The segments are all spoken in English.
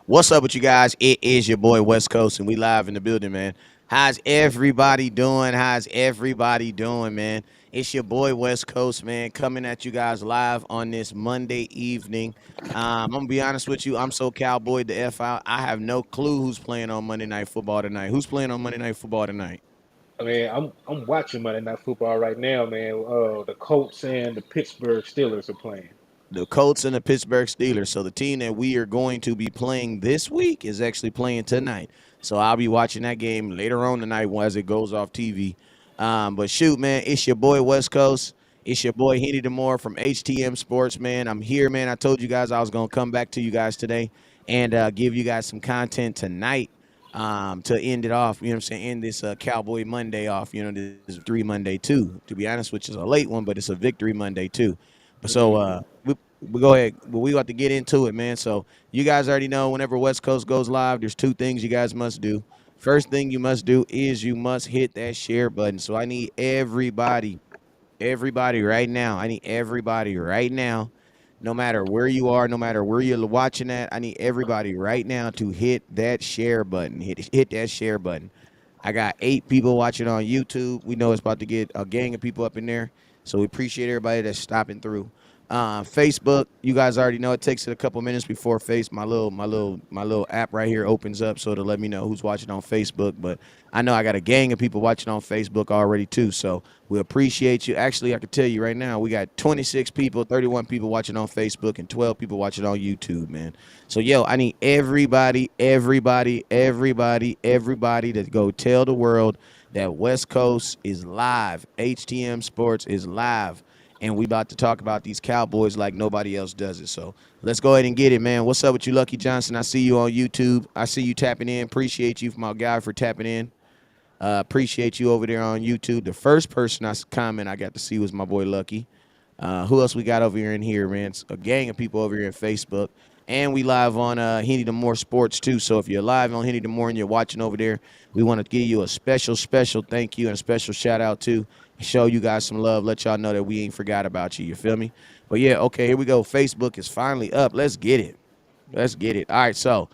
What's up with you guys? It is your boy West Coast, and we live in the building, man. How's everybody doing? How's everybody doing, man? It's your boy West Coast, man, coming at you guys live on this Monday evening. I'm gonna be honest with you. I'm so cowboy the f out. I have no clue who's playing on Monday Night Football tonight. Who's playing on Monday Night Football tonight? I mean, I'm watching Monday Night Football right now, man. The Colts and the Pittsburgh Steelers are playing. The Colts and the Pittsburgh Steelers. So the team that we are going to be playing this week is actually playing tonight. So I'll be watching that game later on tonight as it goes off TV. But shoot, man, it's your boy West Coast. It's your boy Henny Demore from HTM Sports, man. I'm here, man. I told you guys I was going to come back to you guys today and give you guys some content tonight to end it off. You know what I'm saying? End this Cowboy Monday off. You know, this is Victory Monday, too. To be honest, which is a late one, but it's a Victory Monday, too. So Hmm. we go ahead. But we got to get into it, man. So you guys already know whenever West Coast goes live, there's two things you guys must do. First thing you must do is you must hit that share button. So I need everybody right now. I need everybody right now, no matter where you are, no matter where you're watching at. I need everybody right now to hit that share button. Hit that share button. I got 8 people watching on YouTube. We know it's about to get a gang of people up in there. So we appreciate everybody that's stopping through. Facebook, you guys already know it takes it a couple minutes before my little app right here opens up, so to let me know who's watching on Facebook. But I know I got a gang of people watching on Facebook already too. So we appreciate you. Actually, I can tell you right now, we got 26 people, 31 people watching on Facebook, and 12 people watching on YouTube, man. So yo, I need everybody to go tell the world that West Coast is live. HTM Sports is live. And we about to talk about these Cowboys like nobody else does it. So let's go ahead and get it, man. What's up with you, Lucky Johnson? I see you on YouTube. I see you tapping in. Appreciate you, my guy, for tapping in. Appreciate you over there on YouTube. The first person comment I got to see was my boy Lucky. Who else we got over here in here, man? It's a gang of people over here in Facebook. And we live on Henny Demore Sports, too. So if you're live on Henny Demore and you're watching over there, we want to give you a special thank you and a special shout out, too. Show you guys some love. Let y'all know that we ain't forgot about you. You feel me? But yeah, okay, here we go. Facebook is finally up. Let's get it. Let's get it. All right, so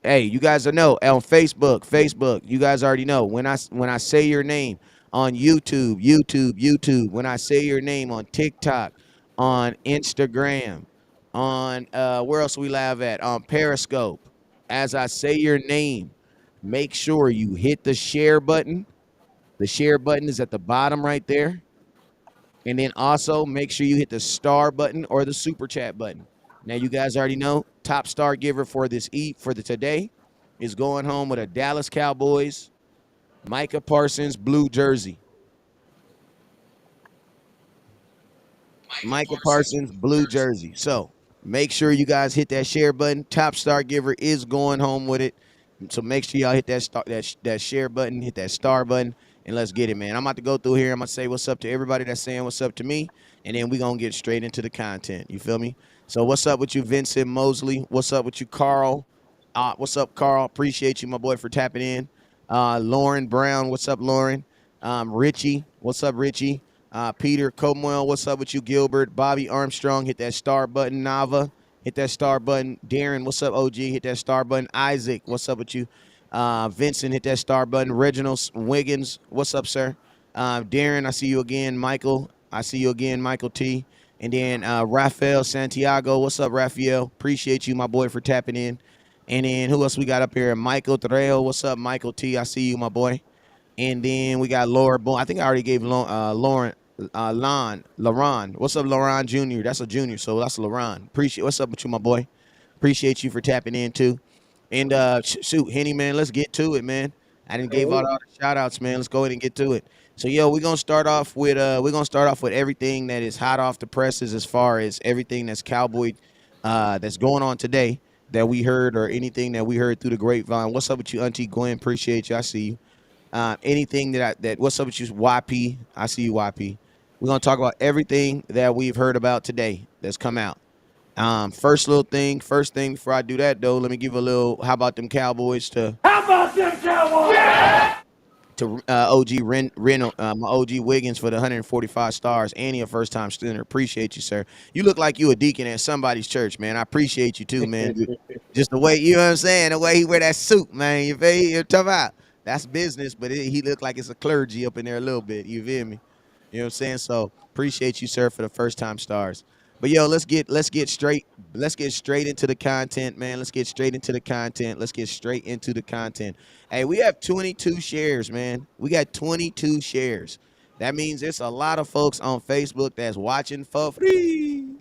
hey, you guys know on Facebook, you guys already know when I say your name on YouTube, when I say your name on TikTok, on Instagram, on where else we live at? On Periscope. As I say your name, make sure you hit the share button. The share button is at the bottom right there. And then also make sure you hit the star button or the super chat button. Now you guys already know top star giver for the today is going home with a Dallas Cowboys Micah Parsons blue jersey. Micah Parsons blue jersey. So make sure you guys hit that share button. Top star giver is going home with it. So make sure y'all hit that share button, hit that star button, and let's get it, man. I'm about to go through here. I'm gonna say what's up to everybody that's saying what's up to me, and then we gonna get straight into the content. You feel me? So what's up with you, Vincent Mosley? What's up with you, Carl? What's up, Carl? Appreciate you, my boy, for tapping in. Lauren Brown, what's up, Lauren? Richie, what's up, Richie? Peter Comoyle, what's up with you, Gilbert? Bobby Armstrong, hit that star button. Nava, hit that star button. Darren, what's up, OG? Hit that star button. Isaac, what's up with you? Vincent, hit that star button. Reginald Wiggins, what's up, sir? Darren, I see you again. Michael, I see you again, Michael T. And then Rafael Santiago, what's up, Rafael? Appreciate you, my boy, for tapping in. And then who else we got up here? Michael Trejo, what's up, Michael T? I see you, my boy. And then we got Laura Boone. I think I already gave Lauren, Laron. What's up, Laron Jr.? That's a junior, so that's Laron. Appreciate. What's up with you, my boy? Appreciate you for tapping in too. And shoot, Henny, man, let's get to it, man. I didn't gave out Oh, all the shout outs, man. Let's go ahead and get to it. So yo, we're gonna start off with everything that is hot off the presses as far as everything that's cowboy that's going on today that we heard or anything that we heard through the grapevine. What's up with you, Auntie Gwen? Appreciate you. I see you. Anything that what's up with you, YP? I see you, YP. We're gonna talk about everything that we've heard about today that's come out. First thing before I do that though, let me give a little. How about them Cowboys to to my OG Wiggins for the 145 stars, and he a first time student. Appreciate you, sir. You look like you a deacon at somebody's church, man. I appreciate you too, man. Just the way, you know what I'm saying, the way he wear that suit, man. You feel me? You're talking about that's business, but he look like it's a clergy up in there a little bit. You feel me? You know what I'm saying? So appreciate you, sir, for the first time stars. But yo, let's get straight into the content, man. Let's get straight into the content. Let's get straight into the content. Hey, we have 22 shares, man. We got 22 shares. That means there's a lot of folks on Facebook that's watching for free.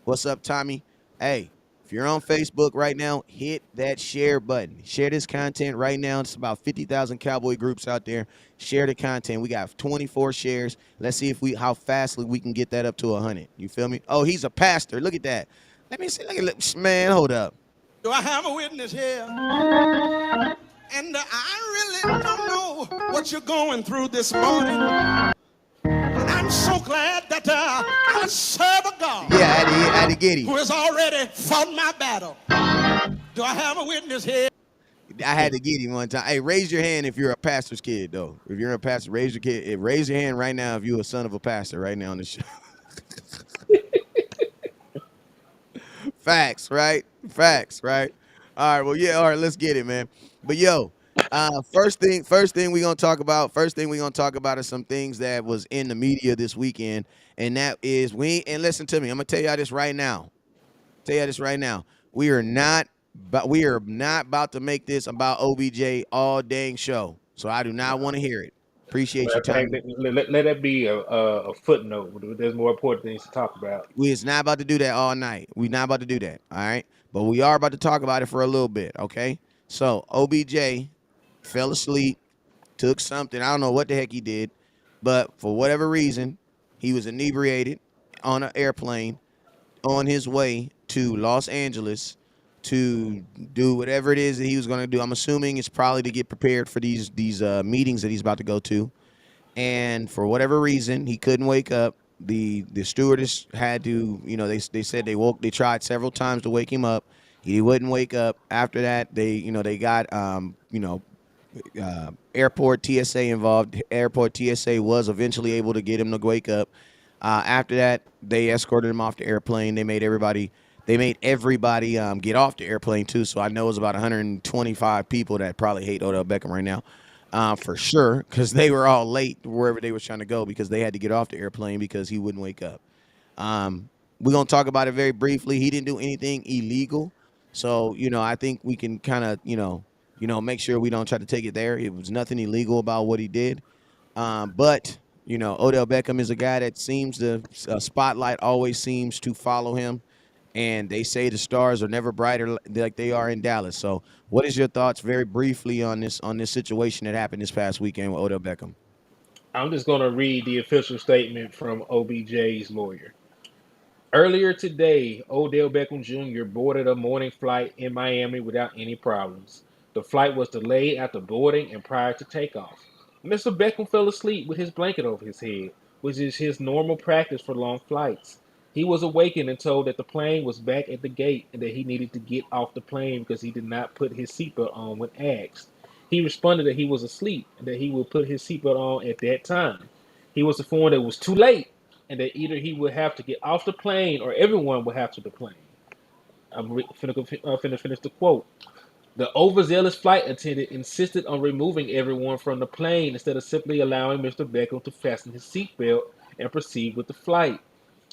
What's up, Tommy? Hey, if you're on Facebook right now, hit that share button. Share this content right now. It's about 50,000 cowboy groups out there. Share the content. We got 24 shares. Let's see if how fastly we can get that up to 100. You feel me? Oh, he's a pastor. Look at that. Let me see. Man, hold up. Do I have a witness here? And I really don't know what you're going through this morning. And I'm so glad that I serve a God Yeah, I had to get him. who has already fought my battle. Do I have a witness here? I had to get him one time. Hey, raise your hand if you're a pastor's kid, though. If you're a pastor, raise your hand right now if you're a son of a pastor right now on the show. Facts, right? Facts, right? All right, well, yeah, all right, let's get it, man. But yo, first thing we gonna talk about. First thing we gonna talk about is some things that was in the media this weekend, and that is and listen to me. I'm gonna tell y'all this right now. Tell you this right now. We are not about to make this about OBJ all dang show. So I do not want to hear it. Appreciate you, Matter of fact, Tommy. let that be a footnote. There's more important things to talk about. We is not about to do that all night. We not about to do that. All right. But we are about to talk about it for a little bit. Okay. So OBJ fell asleep, took something. I don't know what the heck he did, but for whatever reason, he was inebriated on an airplane on his way to Los Angeles to do whatever it is that he was going to do. I'm assuming it's probably to get prepared for these meetings that he's about to go to. And for whatever reason, he couldn't wake up. The stewardess had to, they said they tried several times to wake him up. He wouldn't wake up. After that, they got airport TSA involved. Airport TSA was eventually able to get him to wake up. After that, they escorted him off the airplane. They made everybody get off the airplane too. So I know it's about 125 people that probably hate Odell Beckham right now, for sure, because they were all late wherever they was trying to go because they had to get off the airplane because he wouldn't wake up. We're gonna talk about it very briefly. He didn't do anything illegal, so I think we can kind of make sure we don't try to take it there. It was nothing illegal about what he did, but Odell Beckham is a guy that seems the spotlight always seems to follow him, and they say the stars are never brighter like they are in Dallas. So, what is your thoughts, very briefly, on this situation that happened this past weekend with Odell Beckham? I'm just going to read the official statement from OBJ's lawyer. Earlier today, Odell Beckham Jr. boarded a morning flight in Miami without any problems. The flight was delayed after boarding and prior to takeoff. Mr. Beckham fell asleep with his blanket over his head, which is his normal practice for long flights. He was awakened and told that the plane was back at the gate and that he needed to get off the plane because he did not put his seatbelt on when asked. He responded that he was asleep and that he would put his seatbelt on at that time. He was informed that it was too late and that either he would have to get off the plane or everyone would have to the plane. Finna finish the quote. The overzealous flight attendant insisted on removing everyone from the plane instead of simply allowing Mr. Beckham to fasten his seatbelt and proceed with the flight.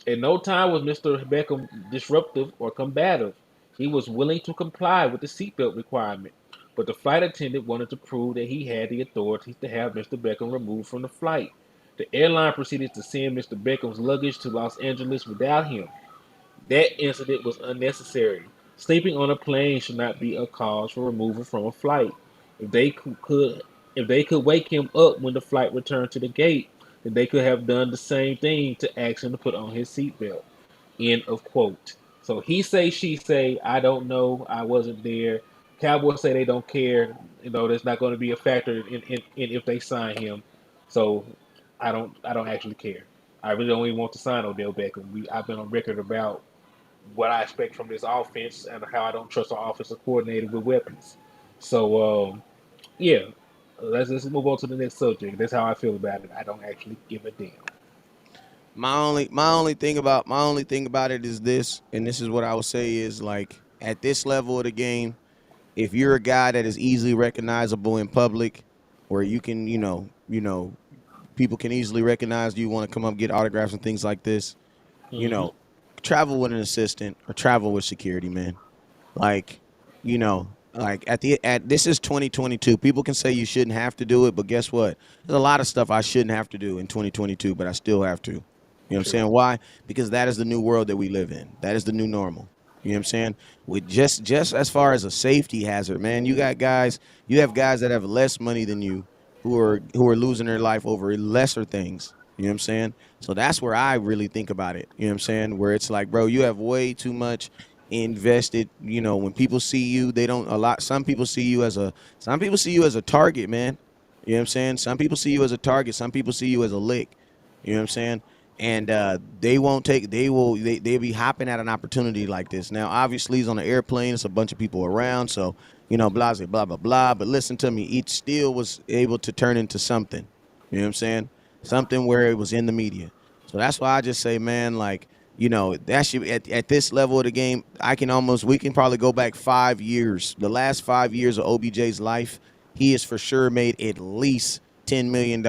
In no time was Mr. Beckham disruptive or combative. He was willing to comply with the seatbelt requirement, but the flight attendant wanted to prove that he had the authority to have Mr. Beckham removed from the flight. The airline proceeded to send Mr. Beckham's luggage to Los Angeles without him. That incident was unnecessary. Sleeping on a plane should not be a cause for removal from a flight. If they could, if they could wake him up when the flight returned to the gate, then they could have done the same thing to ask him to put on his seatbelt. End of quote. So he say, she say, I don't know, I wasn't there. Cowboys say they don't care. There's not going to be a factor in if they sign him. So I don't actually care. I really don't even want to sign Odell Beckham. I've been on record about what I expect from this offense and how I don't trust our offensive coordinator with weapons. So yeah, let's move on to the next subject. That's how I feel about it. I don't actually give a damn. My only thing about it is this, and this is what I would say is like at this level of the game, if you're a guy that is easily recognizable in public, where you can, people can easily recognize you, want to come up get autographs and things like this, you Hmm. know, travel with an assistant or travel with security, man. Like, like at this is 2022. People can say you shouldn't have to do it, but guess what? There's a lot of stuff I shouldn't have to do in 2022, but I still have to. You know what I'm True. saying? Why? Because that is the new world that we live in. That is the new normal. You know what I'm saying? With just as far as a safety hazard, man, you have guys that have less money than you who are losing their life over lesser things. You know what I'm saying? So that's where I really think about it. You know what I'm saying? Where it's like, bro, you have way too much invested. When people see you, they don't a lot. Some people see you as a target, man. You know what I'm saying? Some people see you as a target. Some people see you as a lick. You know what I'm saying? And they won't take. They'll be hopping at an opportunity like this. Now, obviously, he's on an airplane. It's a bunch of people around, so blah blah blah blah blah. But listen to me. Each still was able to turn into something. You know what I'm saying? Something where it was in the media. So that's why I just say, man, like, that should at this level of the game, we can probably go back 5 years. The last 5 years of OBJ's life, he has for sure made at least $10 million,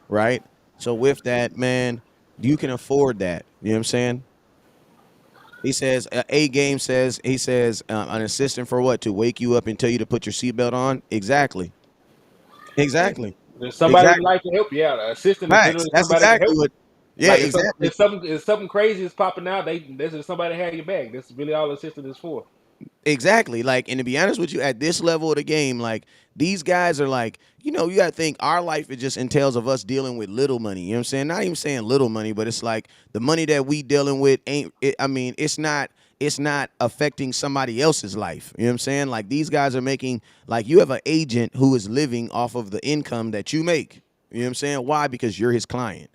right? So with that, man, you can afford that. You know what I'm saying? He says a game says he says an assistant for what, to wake you up and tell you to put your seatbelt on. Exactly, exactly, There's somebody that exactly. like to help you out. An assistant is Facts. literally That's somebody to exactly help you. what. Yeah, Like exactly. if something crazy is popping out, there's just somebody to have your back. That's really all assistant is for. Exactly. Like, and to be honest with you, at this level of the game, like these guys are like, you gotta think our life it just entails of us dealing with little money. You know what I'm saying? Not even saying little money, but it's like the money that we dealing with it's not affecting somebody else's life. You know what I'm saying? Like these guys are making, like, you have an agent who is living off of the income that you make. You know what I'm saying? Why? Because you're his client.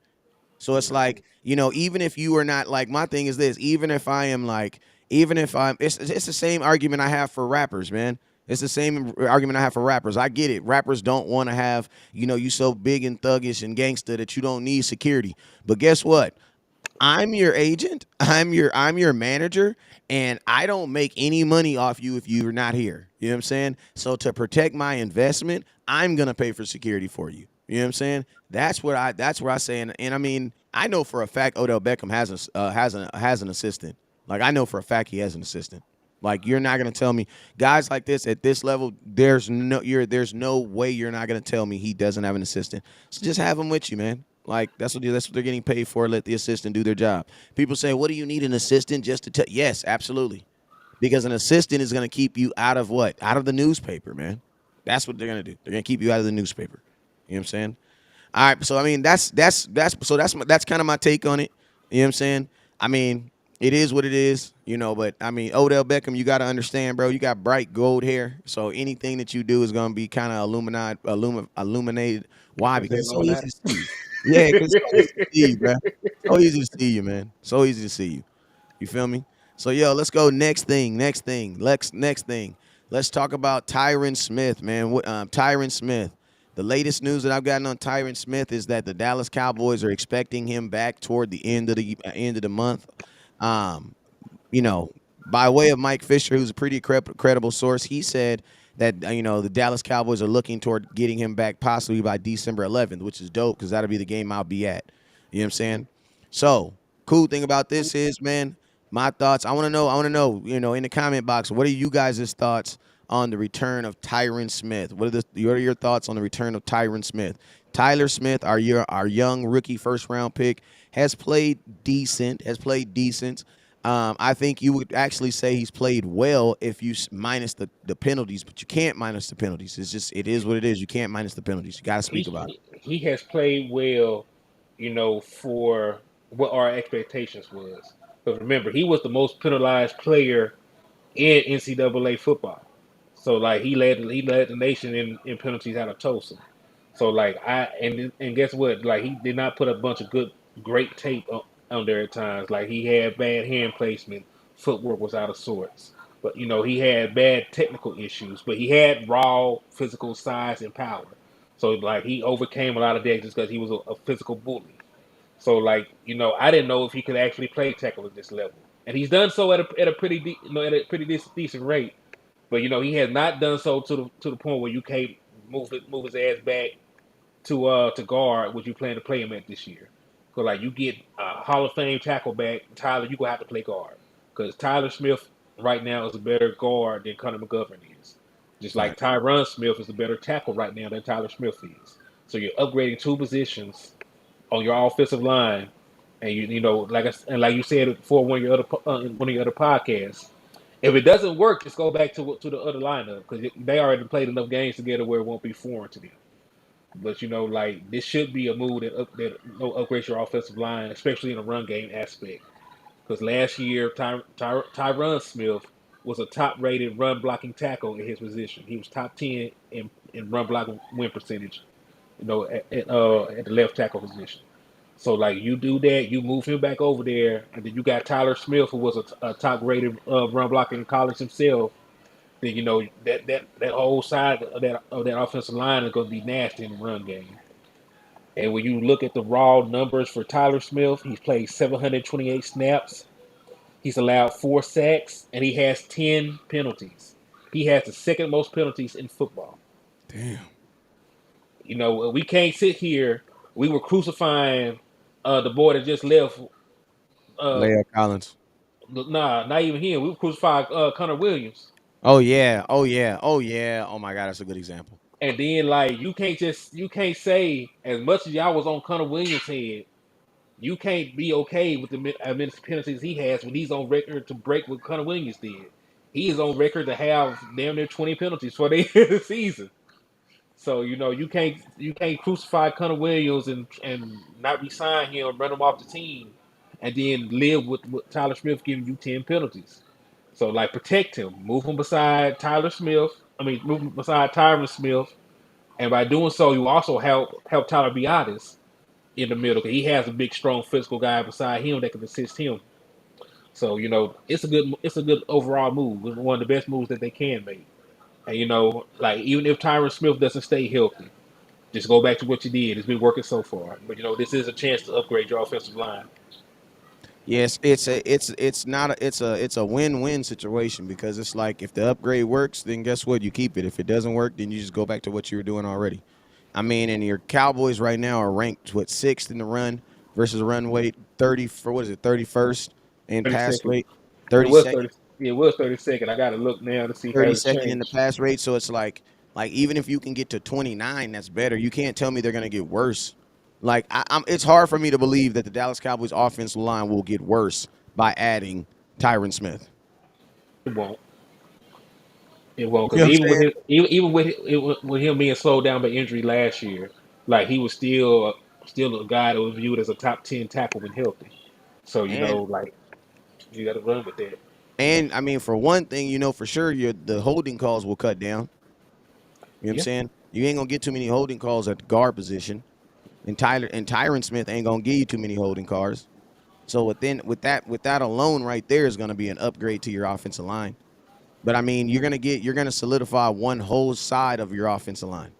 So it's like, even if you are not, like, my thing is this, even if I'm, it's the same argument I have for rappers, man. It's the same argument I have for rappers. I get it. Rappers don't want to have, you so big and thuggish and gangster that you don't need security. But guess what? I'm your agent. I'm your manager, and I don't make any money off you if you're not here. You know what I'm saying? So to protect my investment, I'm gonna pay for security for you. You know what I'm saying? That's where I say, and I mean, I know for a fact Odell Beckham has an assistant. Like, I know for a fact he has an assistant. Like, you're not gonna tell me guys like this at this level. There's no way you're not gonna tell me he doesn't have an assistant. So just have him with you, man. Like, that's what they're getting paid for. Let the assistant do their job. People say, "What do you need an assistant just to tell?" Yes, absolutely, because an assistant is gonna keep you out of what? Out of the newspaper, man. That's what they're gonna do. They're gonna keep you out of the newspaper. You know what I'm saying? All right, so I mean that's kind of my take on it. You know what I'm saying? I mean, it is what it is, but I mean, Odell Beckham, you got to understand, bro, you got bright gold hair. So anything that you do is going to be kind of illuminated. Why? Is Because that it's so easy Illuminati? to see you. Yeah, because it's so easy to see you, bro. So easy to see you, man. So easy to see you. You feel me? So yo, let's go next thing. Next thing. Let's talk about Tyron Smith, man. Tyron Smith. The latest news that I've gotten on Tyron Smith is that the Dallas Cowboys are expecting him back toward the end of the month. Um, you know, by way of Mike Fisher, who's a pretty credible source, he said that the Dallas Cowboys are looking toward getting him back possibly by December 11th, which is dope because that'll be the game I'll be at. You know what I'm saying? So, cool thing about this is, man, my thoughts. I want to know, in the comment box, what are you guys' thoughts on the return of Tyron Smith? What are your thoughts on the return of Tyron Smith? Tyler Smith, our young rookie first round pick, has played decent. I think you would actually say he's played well if you minus the penalties, but you can't minus the penalties. It is what it is. You can't minus the penalties. You got to speak about it. He has played well, for what our expectations was. But remember, he was the most penalized player in NCAA football. So like he led the nation in penalties out of Tulsa. So like and guess what? Like he did not put a bunch of great tape on there at times. Like he had bad hand placement, footwork was out of sorts. But he had bad technical issues. But he had raw physical size and power. So like he overcame a lot of that just because he was a physical bully. So like I didn't know if he could actually play tackle at this level, and he's done so at a pretty at a pretty decent rate. But he has not done so to the point where you can't move his ass back to guard what you plan to play him at this year. Because like you get a Hall of Fame tackle back, Tyler, you gonna have to play guard. Because Tyler Smith right now is a better guard than Connor McGovern is. Just like Facts. Tyron Smith is a better tackle right now than Tyler Smith is. So you're upgrading two positions on your offensive line, and like you said before one of your other podcasts. If it doesn't work, just go back to the other lineup because they already played enough games together where it won't be foreign to them. But like this should be a move that upgrades your offensive line, especially in the run game aspect. Because last year, Tyron Smith was a top-rated run blocking tackle in his position. He was top 10 in run blocking win percentage. At the left tackle position. So like you do that, you move him back over there, and then you got Tyler Smith, who was a top-rated run blocker in college himself. Then that whole side of that offensive line is going to be nasty in the run game. And when you look at the raw numbers for Tyler Smith, he's played 728 snaps. He's allowed 4 sacks, and he has 10 penalties. He has the second most penalties in football. Damn. We can't sit here. We were crucifying the boy that just left. Uh, Leia Collins. nah, not even him. We were crucifying Connor Williams. Oh yeah. Oh yeah. Oh yeah. Oh my God, that's a good example. And then like you can't say as much as y'all was on Connor Williams' head, you can't be okay with the penalties he has when he's on record to break what Connor Williams did. He is on record to have damn near 20 penalties for the season. So you can't crucify Connor Williams and not resign him, run him off the team, and then live with Tyler Smith giving you 10 penalties. So like protect him, move him beside Tyler Smith. I mean, move him beside Tyron Smith, and by doing so, you also help Tyler be honest in the middle because he has a big, strong, physical guy beside him that can assist him. So it's a good overall move. It's one of the best moves that they can make. And like even if Tyron Smith doesn't stay healthy, just go back to what you did. It's been working so far. But this is a chance to upgrade your offensive line. Yes, it's not it's a win-win situation because it's like if the upgrade works, then guess what? You keep it. If it doesn't work, then you just go back to what you were doing already. I mean, and your Cowboys right now are ranked sixth in the run versus run weight, 30 for what is it, 31st in 30 pass seconds. rate, It was 32nd 30. Yeah, it was 30 seconds. I got to look now to see how it's 32nd in the changed. pass rate. So it's like even if you can get to 29, that's better. You can't tell me they're gonna get worse. Like it's hard for me to believe that the Dallas Cowboys offensive line will get worse by adding Tyron Smith. It won't. It won't You know because what I'm even with saying? him, even with him being slowed down by injury last year, like he was still a guy that was viewed as a top 10 tackle when healthy. So And like you got to run with that. and I mean, for one thing, for sure, the holding calls will cut down. You know what I'm Yeah. saying? You ain't gonna get too many holding calls at the guard position, and Tyron Smith ain't gonna give you too many holding calls. So with that alone, right there is gonna be an upgrade to your offensive line. But I mean, you're gonna solidify one whole side of your offensive line.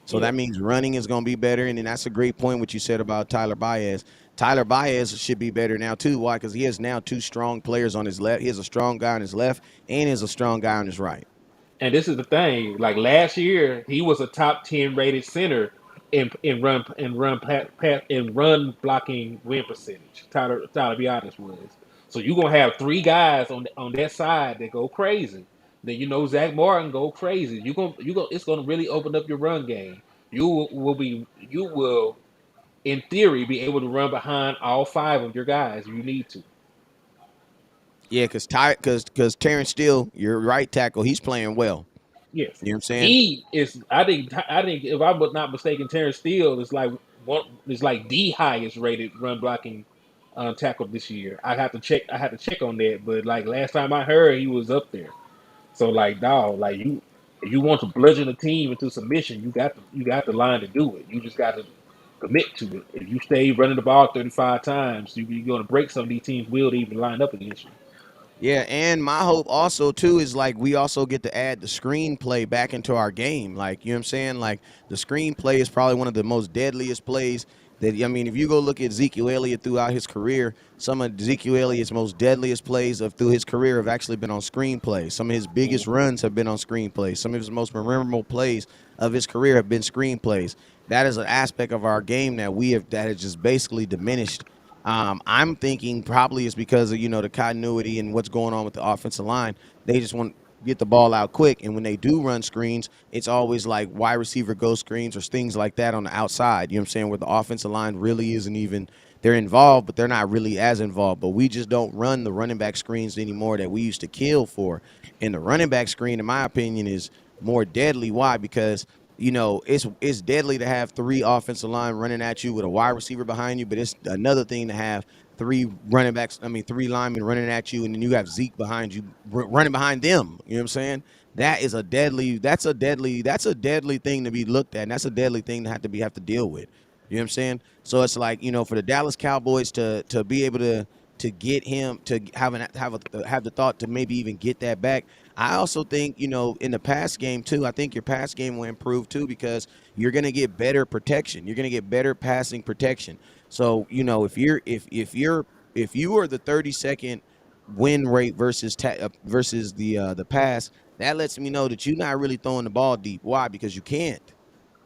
So Yeah. that means running is going to be better. And then that's a great point what you said about Tyler Baez. Tyler Baez should be better now, too. Why? Because he has now two strong players on his left. He has a strong guy on his left, and he has a strong guy on his right. And this is the thing. Like last year, he was a top 10 rated center in run blocking win percentage. Tyler be honest was. So you're gonna have three guys on that side that go crazy. Then Zach Martin go crazy. You gonna it's gonna really open up your run game. You will in theory be able to run behind all five of your guys if you need to. Yeah, because Terrence Steele, your right tackle, he's playing well. Yes, You know what I'm saying? he is. I think if I was not mistaken, Terrence Steele is like the highest rated run blocking tackle this year. I have to check. I have to check on that. But like last time I heard, he was up there. So like, dog, like if you want to bludgeon a team into submission, you got the line to do it. You just got to commit to it. If you stay running the ball 35 times, you're going to break some of these teams' will to even line up against you. Yeah, and my hope also too is like we also get to add the screenplay back into our game. Like, you know what I'm saying? Like the screenplay is probably one of the most deadliest plays that, I mean, if you go look at Ezekiel Elliott throughout his career, some of Ezekiel Elliott's most deadliest plays of through his career have actually been on screenplays. Some of his biggest runs have been on screenplays. Some of his most memorable plays of his career have been screenplays. That is an aspect of our game that has just basically diminished. I'm thinking probably it's because of the continuity and what's going on with the offensive line. They just want to get the ball out quick, and when they do run screens, it's always like wide receiver ghost screens or things like that on the outside. You know what I'm saying? Where the offensive line really isn't even they're involved, but they're not really as involved. But we just don't run the running back screens anymore that we used to kill for. And the running back screen, in my opinion, is more deadly. Why? Because it's deadly to have three offensive line running at you with a wide receiver behind you, but it's another thing to have three linemen running at you, and then you have Zeke behind you running behind them. You know what I'm saying? That's a deadly thing to be looked at, and that's a deadly thing to have to deal with. You know what I'm saying? So it's like, for the Dallas Cowboys to be able to get him to have the thought to maybe even get that back. I also think, in the pass game too, I think your pass game will improve too because you're going to get better protection. You're going to get better passing protection. So, if you are the 32nd win rate versus the pass, that lets me know that you're not really throwing the ball deep. Why? Because you can't.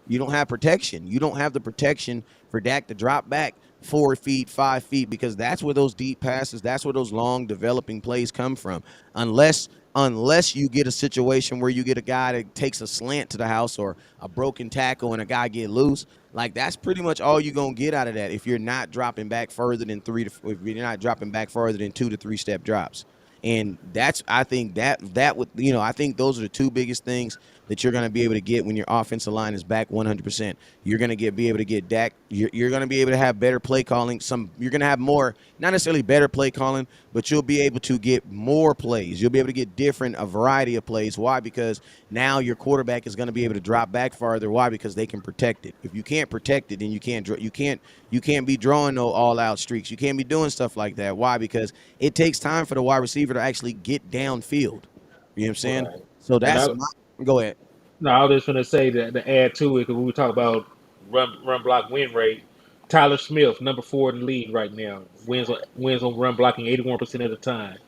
You don't have protection. You don't have the protection for Dak to drop back 4 feet, 5 feet, because that's where those deep passes, that's where those long developing plays come from. Unless you get a situation where you get a guy that takes a slant to the house or a broken tackle and a guy get loose, like that's pretty much all you're gonna get out of that. If you're not dropping back further than if you're not dropping back further than 2 to 3 step drops. And that's I think that would I think those are the two biggest things that you're going to be able to get when your offensive line is back 100%. You're going to be able to get Dak. You're going to be able to have better play calling. You're going to have more, not necessarily better play calling, but you'll be able to get more plays. You'll be able to get a variety of plays. Why? Because now your quarterback is going to be able to drop back farther. Why? Because they can protect it. If you can't protect it, then you can't be drawing no all out streaks. You can't be doing stuff like that. Why? Because it takes time for the wide receiver to actually get downfield. You know what I'm saying? Right. So And that's my go ahead. no, I was just gonna say that to add to it because we talk about run block win rate. Tyler Smith, number 4 in the league right now, wins on run blocking 81% of the time.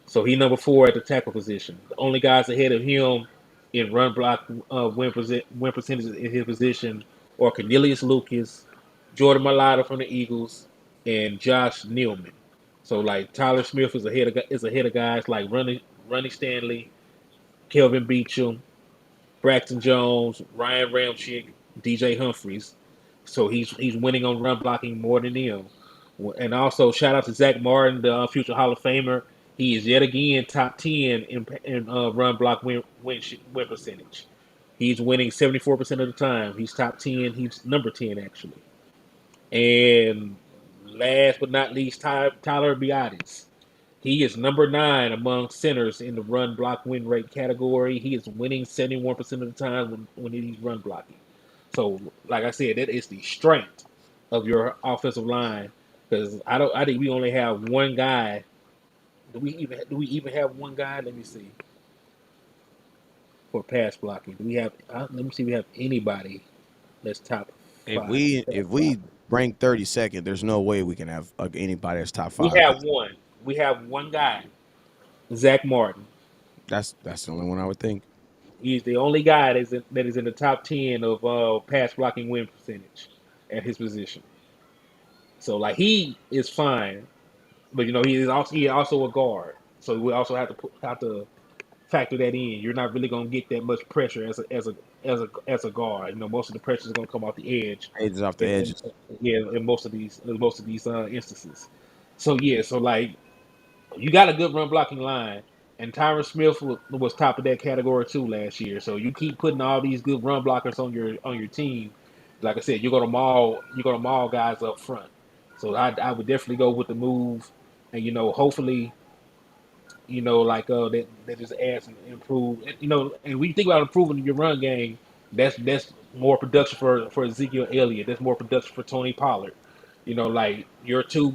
So he number 4 at the tackle position. The only guys ahead of him in run block win percentages in his position are Cornelius Lucas, Jordan Mailata from the Eagles, and Josh Nealman. So like Tyler Smith is ahead of guys like Ronnie Stanley, Kelvin Beachum, Braxton Jones, Ryan Ramchick, DJ Humphries. So he's winning on run blocking more than them. And also shout out to Zach Martin, the future Hall of Famer. He is yet again top 10 in run block win percentage. He's winning 74% of the time. He's top 10. He's number 10 actually. And last but not least, Tyler Biadasz. He is number 9 among centers in the run block win rate category. He is winning 71% of the time when he's run blocking. So, like I said, that is the strength of your offensive line. Because I think we only have one guy. Do we even have one guy? Let me see. For pass blocking, do we have? Let me see. We have anybody that's top If 5 we pass if we blocking. rank 32nd, there's no way we can have anybody that's top We five. have one. We have one guy, Zach Martin. That's the only one I would think. He's the only guy that is in the top 10 of pass blocking win percentage at his position. So like he is fine, but he also a guard. So we also have to factor that in. You're not really gonna get that much pressure as a guard. Most of the pressure is gonna come off the edge. Edges off the In, edges. yeah, in most of these instances. So yeah, so like you got a good run blocking line, and Tyron Smith was top of that category too last year. So you keep putting all these good run blockers on your team. Like I said, you're gonna maul guys up front. So I would definitely go with the move, and hopefully like that just adds and improve. And when you think about improving your run game, that's more production for Ezekiel Elliott. That's more production for Tony Pollard. like two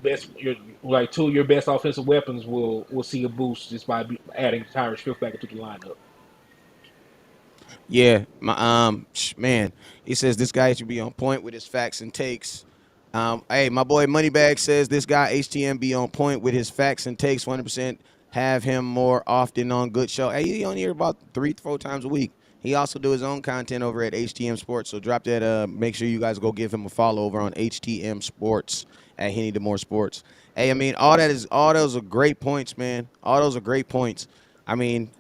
of your best offensive weapons will see a boost just by adding Tyron Smith back into the lineup. Yeah, man, he says this guy should be on point with his facts and takes. Hey, my boy Moneybag says this guy HTM be on point with his facts and takes 100%. Have him more often on good show. Hey, he on here about 3-4 times a week. He also do his own content over at HTM Sports. So drop that. Make sure you guys go give him a follow over on HTM Sports at Henny DeMore Sports. Hey, I mean, all those are great points, man. All those are great points. I mean,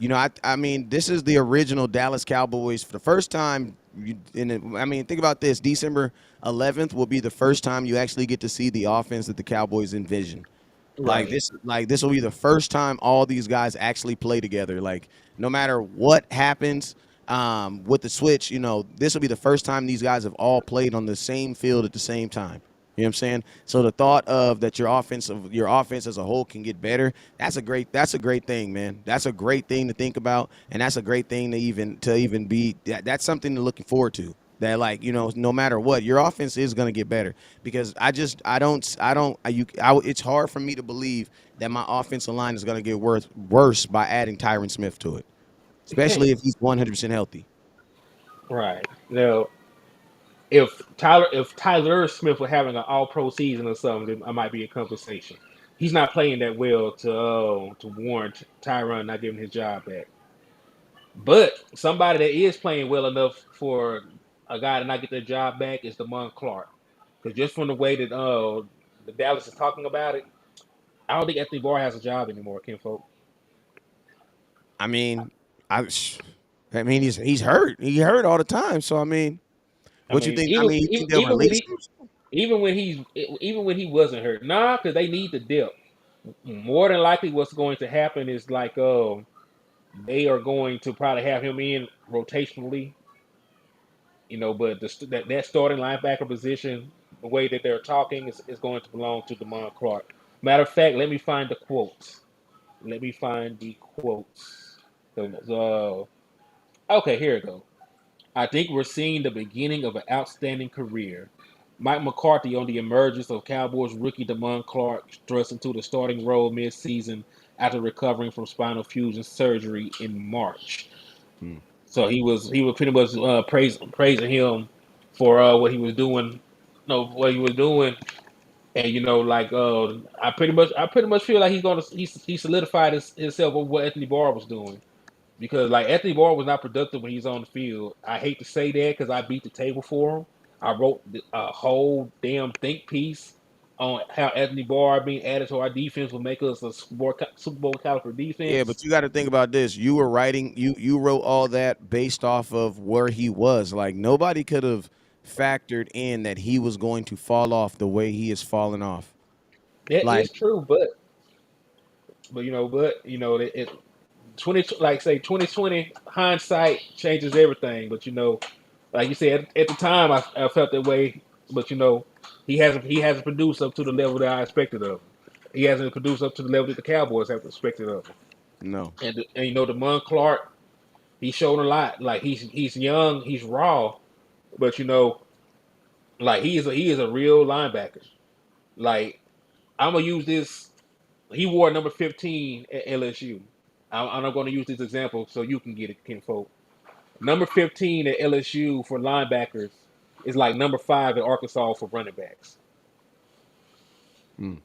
I mean, this is the original Dallas Cowboys for the first time. I mean, think about this: December 11th will be the first time you actually get to see the offense that the Cowboys envision. Right. Like this will be the first time all these guys actually play together. Like, no matter what happens with the switch, this will be the first time these guys have all played on the same field at the same time. You know what I'm saying? So the thought of that your offense as a whole can get better, that's a great thing, man. That's a great thing to think about, and that's a great thing to even be that's something to looking forward to. That, like, no matter what, your offense is going to get better, because it's hard for me to believe that my offensive line is going to get worse by adding Tyron Smith to it, It can't. especially if he's 100% healthy. Right. Now, if Tyler Smith were having an All Pro season or something, then I might be in conversation. He's not playing that well to warrant Tyron not giving his job back. But somebody that is playing well enough for a guy to not get their job back is Damon Clark. Because just from the way that the Dallas is talking about it, I don't think Anthony Barr has a job anymore, Kinfolk. I mean, I, I mean, he's hurt. He hurt all the time. So I mean, I what you mean, think? I even mean, you even, think they'll even when release he him? even when he wasn't hurt, nah, because they need the depth. More than likely, what's going to happen is like, they are going to probably have him in rotationally, but that starting linebacker position, the way that they're talking, is going to belong to Damon Clark. Matter of fact, let me find the quotes. Let me find the quotes. Okay, here we go. I think we're seeing the beginning of an outstanding career. Mike McCarthy on the emergence of Cowboys rookie Damon Clark thrust into the starting role mid-season after recovering from spinal fusion surgery in March. Hmm. So he was pretty much praising him for what he was doing, and I pretty much feel like he solidified himself over what Anthony Barr was doing, because like Anthony Barr was not productive when he's on the field. I hate to say that because I beat the table for him. I wrote a whole damn think piece on how Anthony Barr being added to our defense will make us a Super Bowl caliber Yeah, defense. but you got to think about this. You were writing, you wrote all that based off of where he was. Like, nobody could have factored in that he was going to fall off the way he is falling off. That Like, is true, it 2020 hindsight changes everything. But like you said, at the time I felt that way. But he hasn't produced up to the level that I expected of him. He hasn't produced up to the level that the Cowboys have expected of him. no. And Damon Clark, he's shown a lot. Like he's young, he's raw, but like he is a real linebacker. Like I'm gonna use this. He wore number 15 at LSU. I'm not going to use this example so you can get it, kinfolk. Number 15 at LSU for linebackers is like number 5 at Arkansas for running backs. Mm.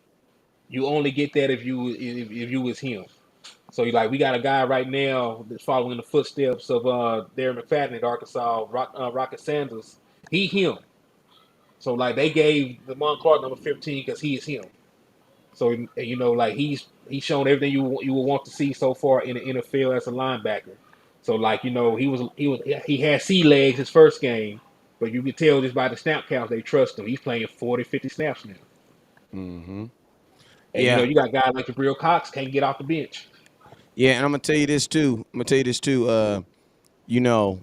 You only get that if you was him. So we got a guy right now that's following the footsteps of Darren McFadden at Arkansas, Rocket Sanders. He him. So they gave Lamont Clark number 15 because he is him. So like he's shown everything you would want to see so far in the NFL as a linebacker. So he had sea legs his first game, but you could tell just by the snap count they trust him. He's playing 40, 50 snaps now. Mm-hmm. And Yeah. you got guys like Jabril Cox can't get off the bench. Yeah, and I'm gonna tell you this too. You know,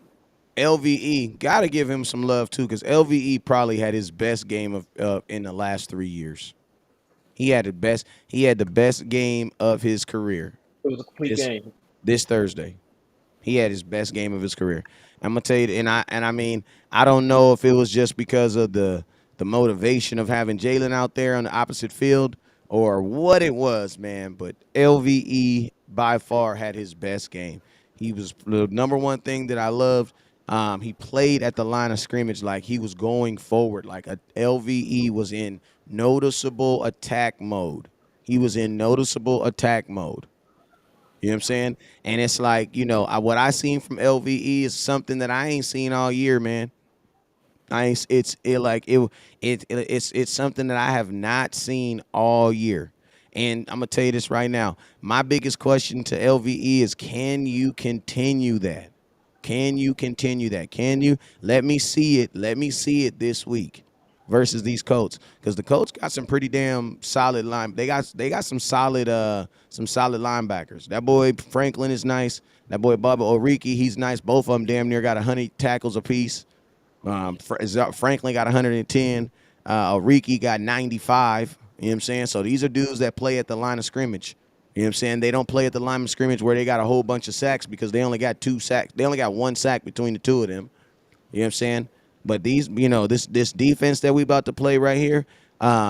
LVE gotta give him some love too, because LVE probably had his best game of in the last 3 years. He had the best game of his career It was a complete this game. this Thursday. He had his best game of his career. I'm gonna tell you, and I mean, I don't know if it was just because of the motivation of having Jalen out there on the opposite field, or what it was, man. But LVE by far had his best game. He was the number one thing that I loved. He played at the line of scrimmage like he was going forward. Like LVE was in noticeable attack mode. He was in noticeable attack mode. You know what I'm saying? And it's like, what I seen from LVE is something that I ain't seen all year, man. I ain't, it's something that I have not seen all year. And I'm gonna tell you this right now. My biggest question to LVE is, can you continue that? Can you continue that? Can you let me see it? Let me see it this week versus these Colts, because the Colts got some pretty damn solid line. They got some solid linebackers. That boy Franklin is nice. That boy Bubba Oriki, he's nice. Both of them damn near got 100 tackles apiece. Franklin got 110. Oriki got 95. You know what I'm saying? So these are dudes that play at the line of scrimmage. You know what I'm saying? They don't play at the line of scrimmage where they got a whole bunch of sacks, because they only got 2 sacks. They only got 1 sack between the two of them. You know what I'm saying? But these, this defense that we about to play right here,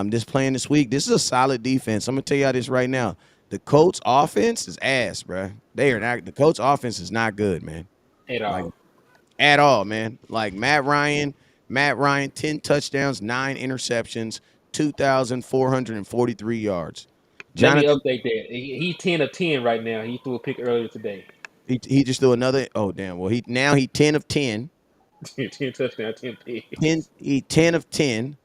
this playing this week, this is a solid defense. I'm gonna tell y'all this right now. The Colts offense is ass, bro. They are not. The Colts offense is not good, man. at Like all. at all, man. Like Matt Ryan, 10 touchdowns, 9 interceptions, 2,443 yards. Let me Jonathan, update that. He 10 of 10 right now. He threw a pick earlier today. he just threw another. Oh damn. Well, he 10 of 10. 10 touchdowns, 10 10 picks. he 10 of 10.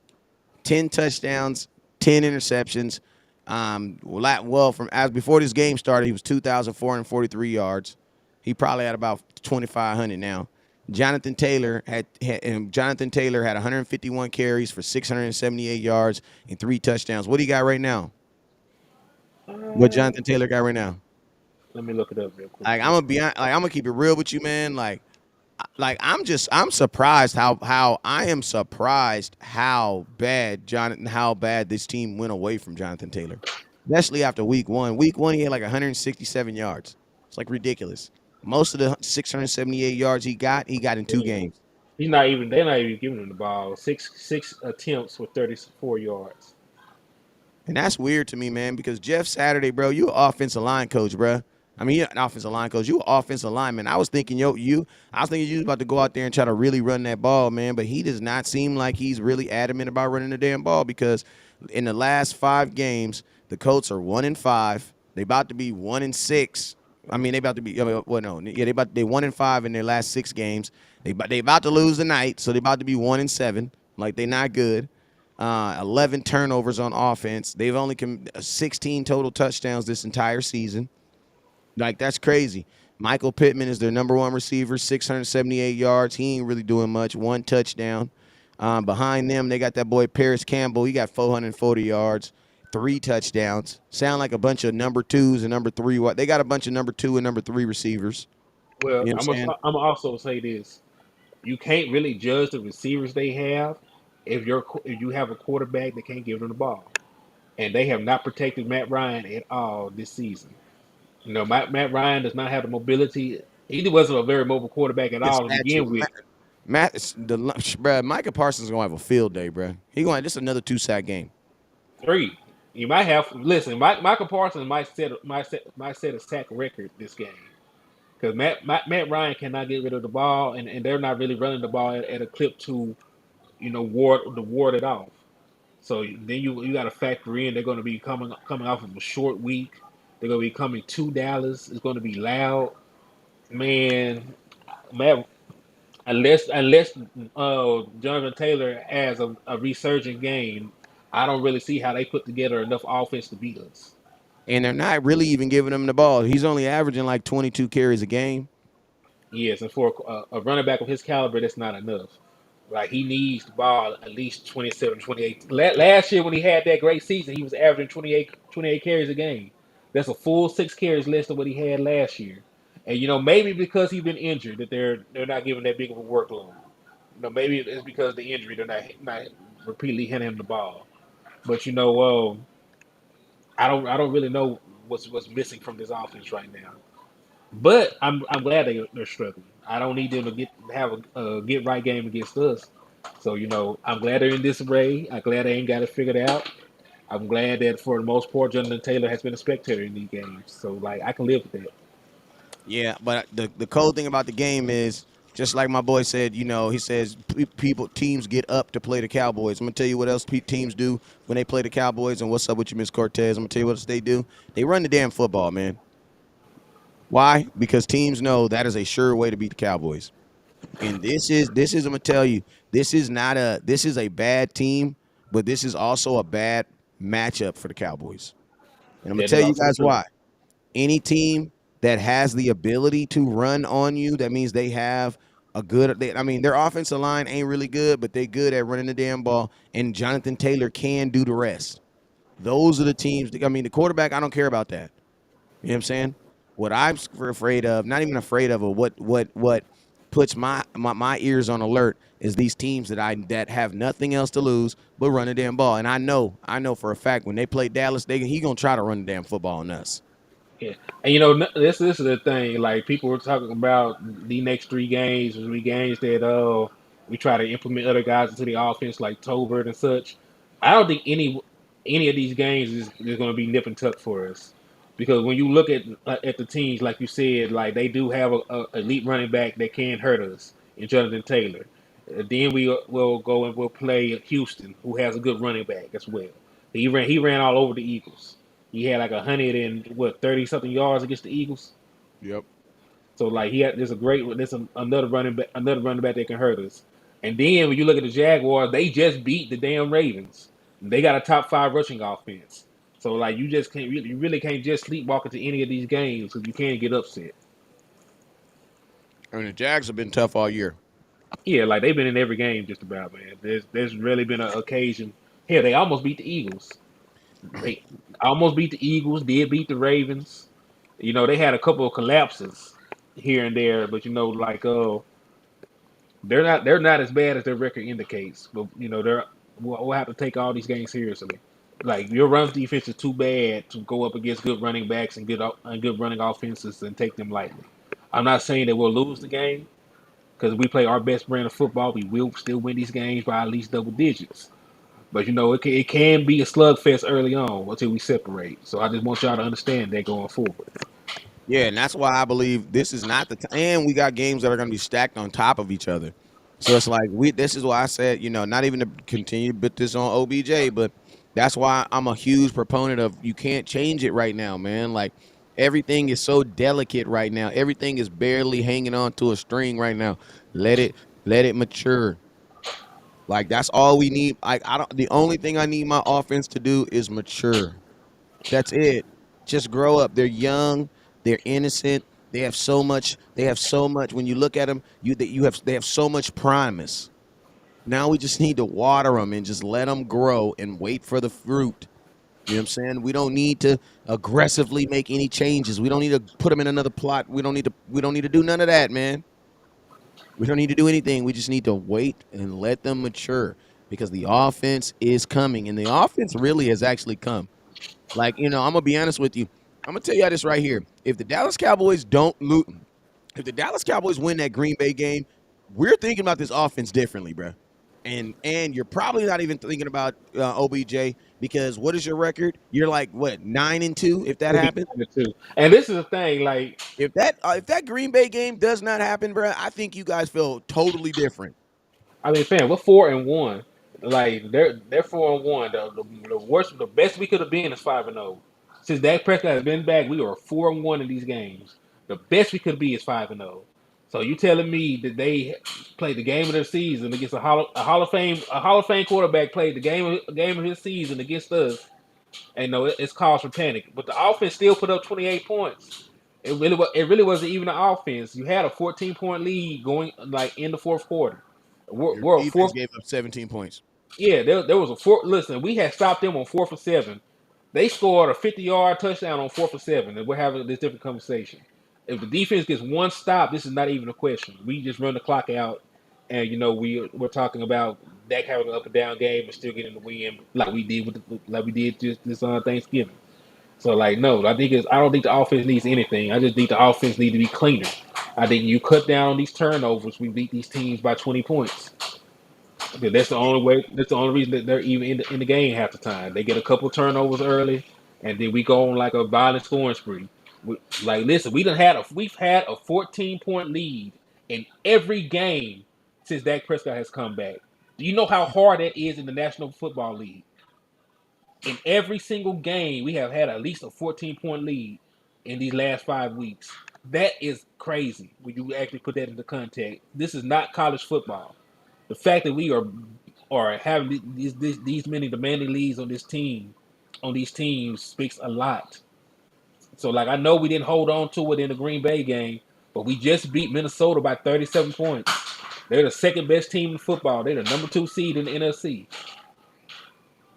10 touchdowns, 10 interceptions. Well, from as before this game started, he was 2,443 yards. He probably had about 2,500 now. Jonathan Taylor had 151 carries for 678 yards and 3 touchdowns. What do you got right now? What Uh, Jonathan Taylor got right now? Let me look it up real quick. Like I'm gonna keep it real with you, man. I'm surprised I am surprised how bad this team went away from Jonathan Taylor, especially after week one. Week one he had like 167 yards. It's like ridiculous. Most of the 678 yards he got in 2 games. He's not even. They're not even giving him the ball. Six attempts for 34 yards. And that's weird to me, man, because Jeff Saturday, bro, you an offensive line coach, bro. I mean, you're an offensive line coach. You an offensive lineman. I was thinking you was about to go out there and try to really run that ball, man. But he does not seem like he's really adamant about running the damn ball, because in the last 5 games, the Colts are 1-5. They about to be 1-6. I mean, they about to be. I mean, well, no, yeah, they 1-5 in their last 6 games. They about to lose tonight, so they about to be 1-7. Like, they not good. 11 turnovers on offense. They've only 16 total touchdowns this entire season. Like, that's crazy. Michael Pittman is their number one receiver, 678 yards. He ain't really doing much. 1 touchdown. Behind them, they got that boy Paris Campbell. He got 440 yards, 3 touchdowns. Sound like a bunch of number twos and number three. They got a bunch of number 2 and number 3 receivers. Well, You know what I'm I'm saying? gonna I'm also say this: you can't really judge the receivers they have if you have a quarterback that can't give them the ball, and they have not protected Matt Ryan at all this season. Matt Ryan does not have the mobility. He wasn't a very mobile quarterback at It's all to statue. begin with. Micah Parsons is gonna have a field day, bro. He gonna this another 2-sack game. Three, you might have listen. Michael Parsons might set a sack record this game because Matt Ryan cannot get rid of the ball, and they're not really running the ball at a clip to ward it off. So then you got to factor in they're going to be coming off of a short week. They're going to be coming to Dallas. It's going to be loud, man. Matt, unless Jonathan Taylor has a resurgent game, I don't really see how they put together enough offense to beat us. And they're not really even giving him the ball. He's only averaging like 22 carries a game. Yes, and for a running back of his caliber, that's not enough. Like he needs the ball at least 27, 28. Last year when he had that great season, he was averaging 28 carries a game. That's a full 6 carries less than what he had last year. And maybe because he's been injured that they're not giving that big of a workload. Maybe it's because of the injury they're not repeatedly hitting him the ball. But I don't really know what's missing from this offense right now. But I'm glad they're struggling. I don't need them to have a get right game against us. So I'm glad they're in disarray. I'm glad they ain't got it figured out. I'm glad that for the most part, Jonathan Taylor has been a spectator in these games. So like I can live with that. Yeah, but the cold thing about the game is just like my boy said. He says people teams get up to play the Cowboys. I'm gonna tell you what else teams do when they play the Cowboys. And what's up with you, Miss Cortez? I'm gonna tell you what else they do. They run the damn football, man. Why? Because teams know that is a sure way to beat the Cowboys. And this is I'm gonna tell you, this is a bad team, but this is also a bad matchup for the Cowboys. And I'm gonna That is tell you also guys true. why. Any team that has the ability to run on you, that means they have I mean, their offensive line ain't really good, but they good at running the damn ball, and Jonathan Taylor can do the rest. Those are the teams. I mean, the quarterback, I don't care about that. You know what I'm saying? What I'm afraid of, not even afraid of, or what puts my ears on alert is these teams that have nothing else to lose but run the damn ball. And I know for a fact when they play Dallas, he gonna try to run the damn football on us. Yeah, and this is the thing. Like people were talking about the next 3 games, or 3 games that we try to implement other guys into the offense, like Tolbert and such. I don't think any of these games is going to be nip and tuck for us, because when you look at the teams, like you said, like they do have a elite running back that can hurt us in Jonathan Taylor. Then we will go and we'll play Houston, who has a good running back as well. He ran all over the Eagles. He had like 130 something yards against the Eagles. Yep. So like another running back that can hurt us. And then when you look at the Jaguars, they just beat the damn Ravens. They got a top 5 rushing offense. So like you really can't just sleepwalk into any of these games because you can get upset. I mean, the Jags have been tough all year. Yeah, like they've been in every game just about, man. There's really been an occasion. Hell, they almost beat the Eagles. They almost beat the Eagles. Did beat the Ravens. They had a couple of collapses here and there, but they're not as bad as their record indicates. But we'll have to take all these games seriously. Like your run defense is too bad to go up against good running backs and good running offenses and take them lightly. I'm not saying that we'll lose the game because we play our best brand of football. We will still win these games by at least double digits. But it can be a slugfest early on until we separate. So I just want y'all to understand that going forward. Yeah, and that's why I believe this is not the time. And we got games that are going to be stacked on top of each other. So it's like this is why I said, not even to continue to put this on OBJ, but that's why I'm a huge proponent of you can't change it right now, man. Like everything is so delicate right now. Everything is barely hanging on to a string right now. Let it mature. Like that's all we need. I don't the only thing I need my offense to do is mature. That's it. Just grow up. They're young. They're innocent. They have so much. When you look at them, they have so much promise. Now we just need to water them and just let them grow and wait for the fruit. You know what I'm saying? We don't need to aggressively make any changes. We don't need to put them in another plot. We don't need to do none of that, man. We don't need to do anything. We just need to wait and let them mature because the offense is coming and the offense really has actually come. Like, I'm gonna be honest with you. I'm gonna tell you this right here. If the Dallas Cowboys win that Green Bay game, we're thinking about this offense differently, bro. And you're probably not even thinking about OBJ because what is your record? You're like what 9-2 if that It'll be happens. 2. And this is the thing, like If that Green Bay game does not happen, bro, I think you guys feel totally different. I mean, fam, we're 4-1. Like they're 4-1. The best we could have been is 5-0. Since Dak Prescott has been back, we are 4-1 in these games. The best we could be is 5-0. So you telling me that they played the game of their season against a Hall of Fame quarterback played the game of his season against us, and no, it's cause for panic. But the offense still put up 28 points. It really wasn't even an offense. You had a 14-point lead going like in the fourth quarter. Your We're a defense fourth. gave up 17 points. Yeah, there was a fourth. Listen, we had stopped them on 4th and 7. They scored a 50-yard touchdown on 4th and 7, and we're having this different conversation. If the defense gets one stop, this is not even a question. We just run the clock out, and we're talking about Dak having an up and down game and still getting the win like we did just this on Thanksgiving. So like no, I don't think the offense needs anything. I just think the offense needs to be cleaner. I think you cut down on these turnovers, we beat these teams by 20 points. Because that's the only way. That's the only reason that they're even in the game half the time. They get a couple turnovers early, and then we go on like a violent scoring spree. Like, listen, we've had a 14-point lead in every game since Dak Prescott has come back. Do you know how hard that is in the National Football League? In every single game, we have had at least a 14-point lead in these last 5 weeks. That is crazy when you actually put that into context. This is not college football. The fact that we are having these many demanding leads on these teams speaks a lot. So, like, I know we didn't hold on to it in the Green Bay game, but we just beat Minnesota by 37 points. They're the second best team in football. They're the number 2 seed in the NFC.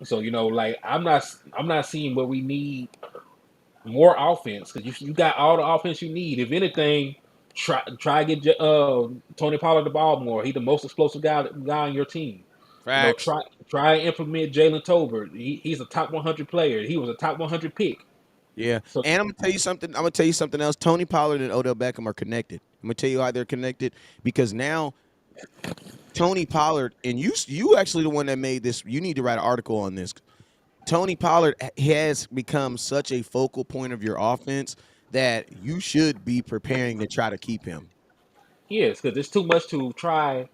So, like, I'm not seeing where we need more offense, because you got all the offense you need. If anything, try to get Tony Pollard the ball more. He's the most explosive guy on your team. Facts. Try and implement Jalen Tolbert. He's a top 100 player. He was a top 100 pick. Yeah, So and I'm gonna tell you something. I'm gonna tell you something else. Tony Pollard and Odell Beckham are connected. I'm gonna tell you how they're connected because now Tony Pollard and you actually the one that made this. You need to write an article on this. Tony Pollard has become such a focal point of your offense that you should be preparing to try to keep him. yes, because it's too much to try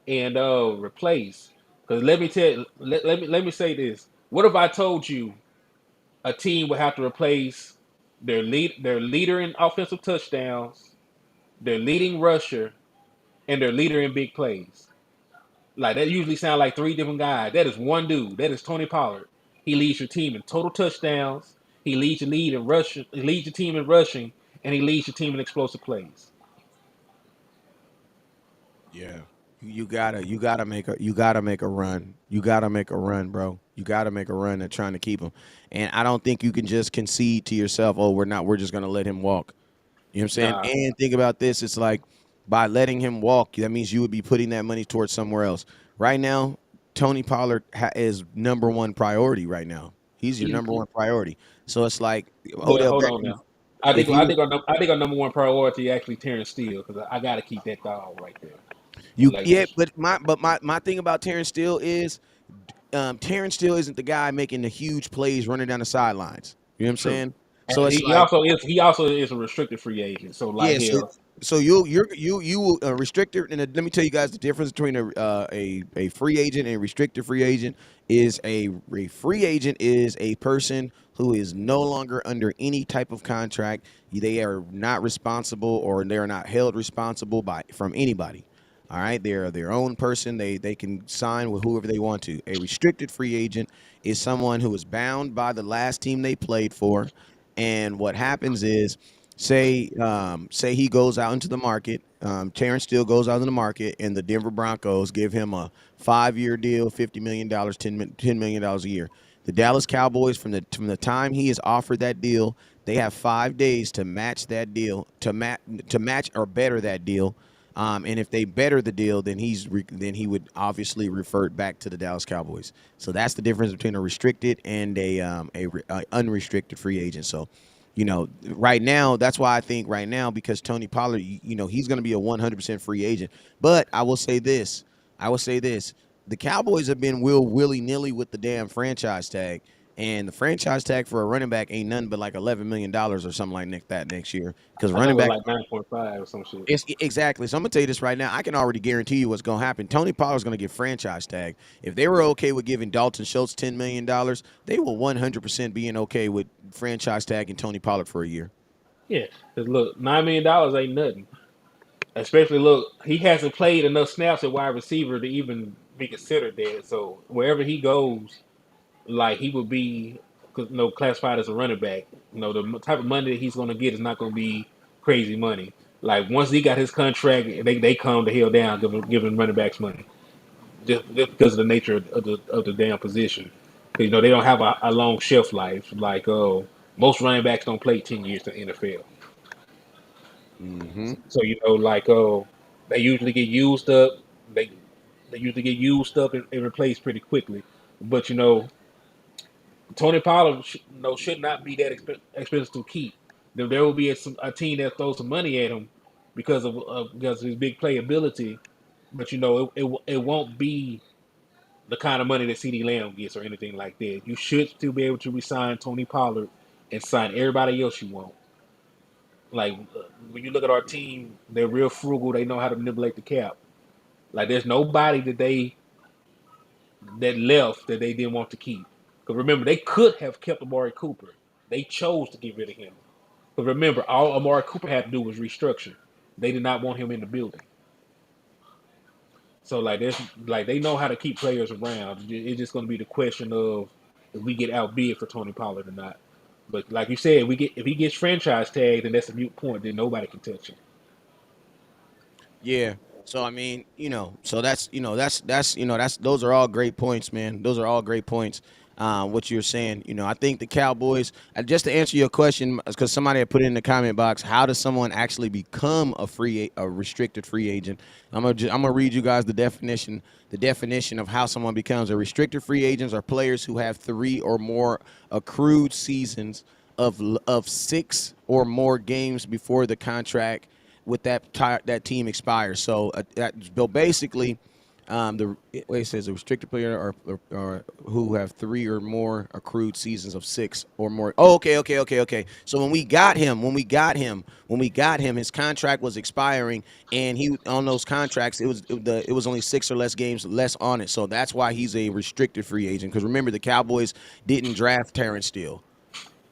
and replace. Because let me say this. What if I told you a team would have to replace their leader in offensive touchdowns, their leading rusher, and their leader in big plays? Like, that usually sound like three different guys. That is one dude. That is Tony Pollard. He leads your team in total touchdowns. He leads your lead in rushing. He leads your team in rushing, and he leads your team in explosive plays. Yeah. You gotta make a run. You gotta make a run, bro. You gotta make a run at trying to keep him. And I don't think you can just concede to yourself, oh, we're just gonna let him walk. You know what I'm saying? Nah, And think about this. It's like by letting him walk, that means you would be putting that money towards somewhere else. Right now, Tony Pollard is number one priority right now. He's your number one priority. So it's like but Odell hold on Beckham, now. I if think he I was think our number one priority actually Terrence Steele, because I got to keep that dog right there. you Like, yeah, but my thing about Terrence Steele is Terrence Steele isn't the guy making the huge plays running down the sidelines. You know what I'm true. saying? So And it's he like also is he also is a restricted free agent. So, like, yeah, hell, so you will restricted, and let me tell you guys the difference between a free agent and a restricted free agent is a free agent is a person who is no longer under any type of contract. They are not responsible or they are not held responsible by from anybody. All right, they're their own person. They can sign with whoever they want to. A restricted free agent is someone who is bound by the last team they played for, and what happens is say he goes out into the market. Terrence Steele goes out in the market, and the Denver Broncos give him a 5-year deal, $50 million, $10 million a year. The Dallas Cowboys, from the time he is offered that deal, they have 5 days to match that deal, to match or better that deal. And if they better the deal, then then he would obviously revert back to the Dallas Cowboys. So that's the difference between a restricted and a unrestricted free agent. So right now, that's why I think right now, because Tony Pollard, he's going to be a 100% free agent. But I will say this. The Cowboys have been willy-nilly with the damn franchise tag. And the franchise tag for a running back ain't nothing but like $11 million or something like that next year. Because I know running we're back, like 9.5 or some shit. exactly. So I'm gonna tell you this right now. I can already guarantee you what's gonna happen. Tony Pollard's gonna get franchise tag. If they were okay with giving Dalton Schultz $10 million, they will 100% being okay with franchise tagging Tony Pollard for a year. Yeah, because look, $9 million ain't nothing. Especially, look, he hasn't played enough snaps at wide receiver to even be considered there. So wherever he goes, like, he would be, classified as a running back. The type of money that he's going to get is not going to be crazy money. Like, once he got his contract, they calm the hell down, giving running backs money, just because of the nature of the damn position. 'Cause, they don't have a long shelf life. Like, most running backs don't play 10 years in the NFL. Mm-hmm. So, like, they usually get used up. They they usually get used up and replaced pretty quickly. But, Tony Pollard should not be that expensive to keep. There will be a team that throws some money at him because of his big playability, but it won't be. the kind of money that CD Lamb gets or anything like that. You should still be able to resign Tony Pollard and sign everybody else you want. Like when you look at our team, they're real frugal. They know how to manipulate the cap. Like there's nobody that left that they didn't want to keep. Because remember, they could have kept Amari Cooper. They chose to get rid of him. But remember, all Amari Cooper had to do was restructure. They did not want him in the building. So like there's like they know how to keep players around. It's just going to be the question of if we get outbid for Tony Pollard or not. But like you said, if he gets franchise tagged, then that's a mute point. Then nobody can touch him. Yeah. So I mean, so that's those are all great points, man. Those are all great points. What you're saying, I think the Cowboys. Just to answer your question, because somebody had put it in the comment box, how does someone actually become a restricted free agent? I'm gonna read you guys the definition. The definition of how someone becomes a restricted free agent are players who have 3 or more accrued seasons of 6 or more games before the contract with that team expires. So basically, the way it says a restricted player or who have 3 or more accrued seasons of 6 or more. Oh, okay. So when we got him, his contract was expiring, and he on those contracts it was only 6 or less games less on it. So that's why he's a restricted free agent. Because remember, the Cowboys didn't draft Terrence Steele.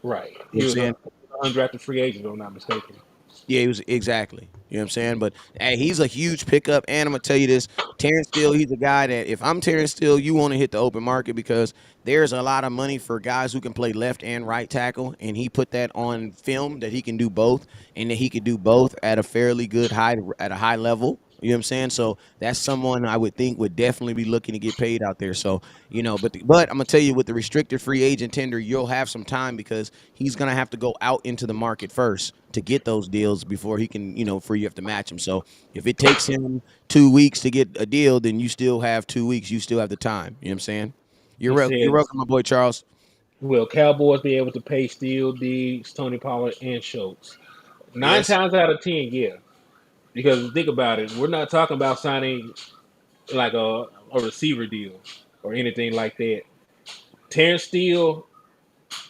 Right. You know what He I'm was saying? an undrafted free agent, if I'm not mistaken. Yeah, he was exactly. You know what I'm saying? But hey, he's a huge pickup. And I'm gonna tell you this, Terrence Steele, he's a guy that if I'm Terrence Steele, you want to hit the open market because there's a lot of money for guys who can play left and right tackle. And he put that on film that he can do both, and that he could do both at a fairly good high level. You know what I'm saying? So that's someone I would think would definitely be looking to get paid out there. So, but I'm gonna tell you, with the restricted free agent tender, you'll have some time because he's gonna have to go out into the market first to get those deals before he can, for you have to match him. So if it takes him 2 weeks to get a deal, then you still have 2 weeks. You still have the time. You know what I'm saying? He You're says, welcome, my boy Charles. will Cowboys be able to pay Steele, Diggs, Tony Pollard, and Schultz? Nine Yes. times out of 10, yeah. Because think about it, we're not talking about signing like a receiver deal or anything like that. Terrence Steele,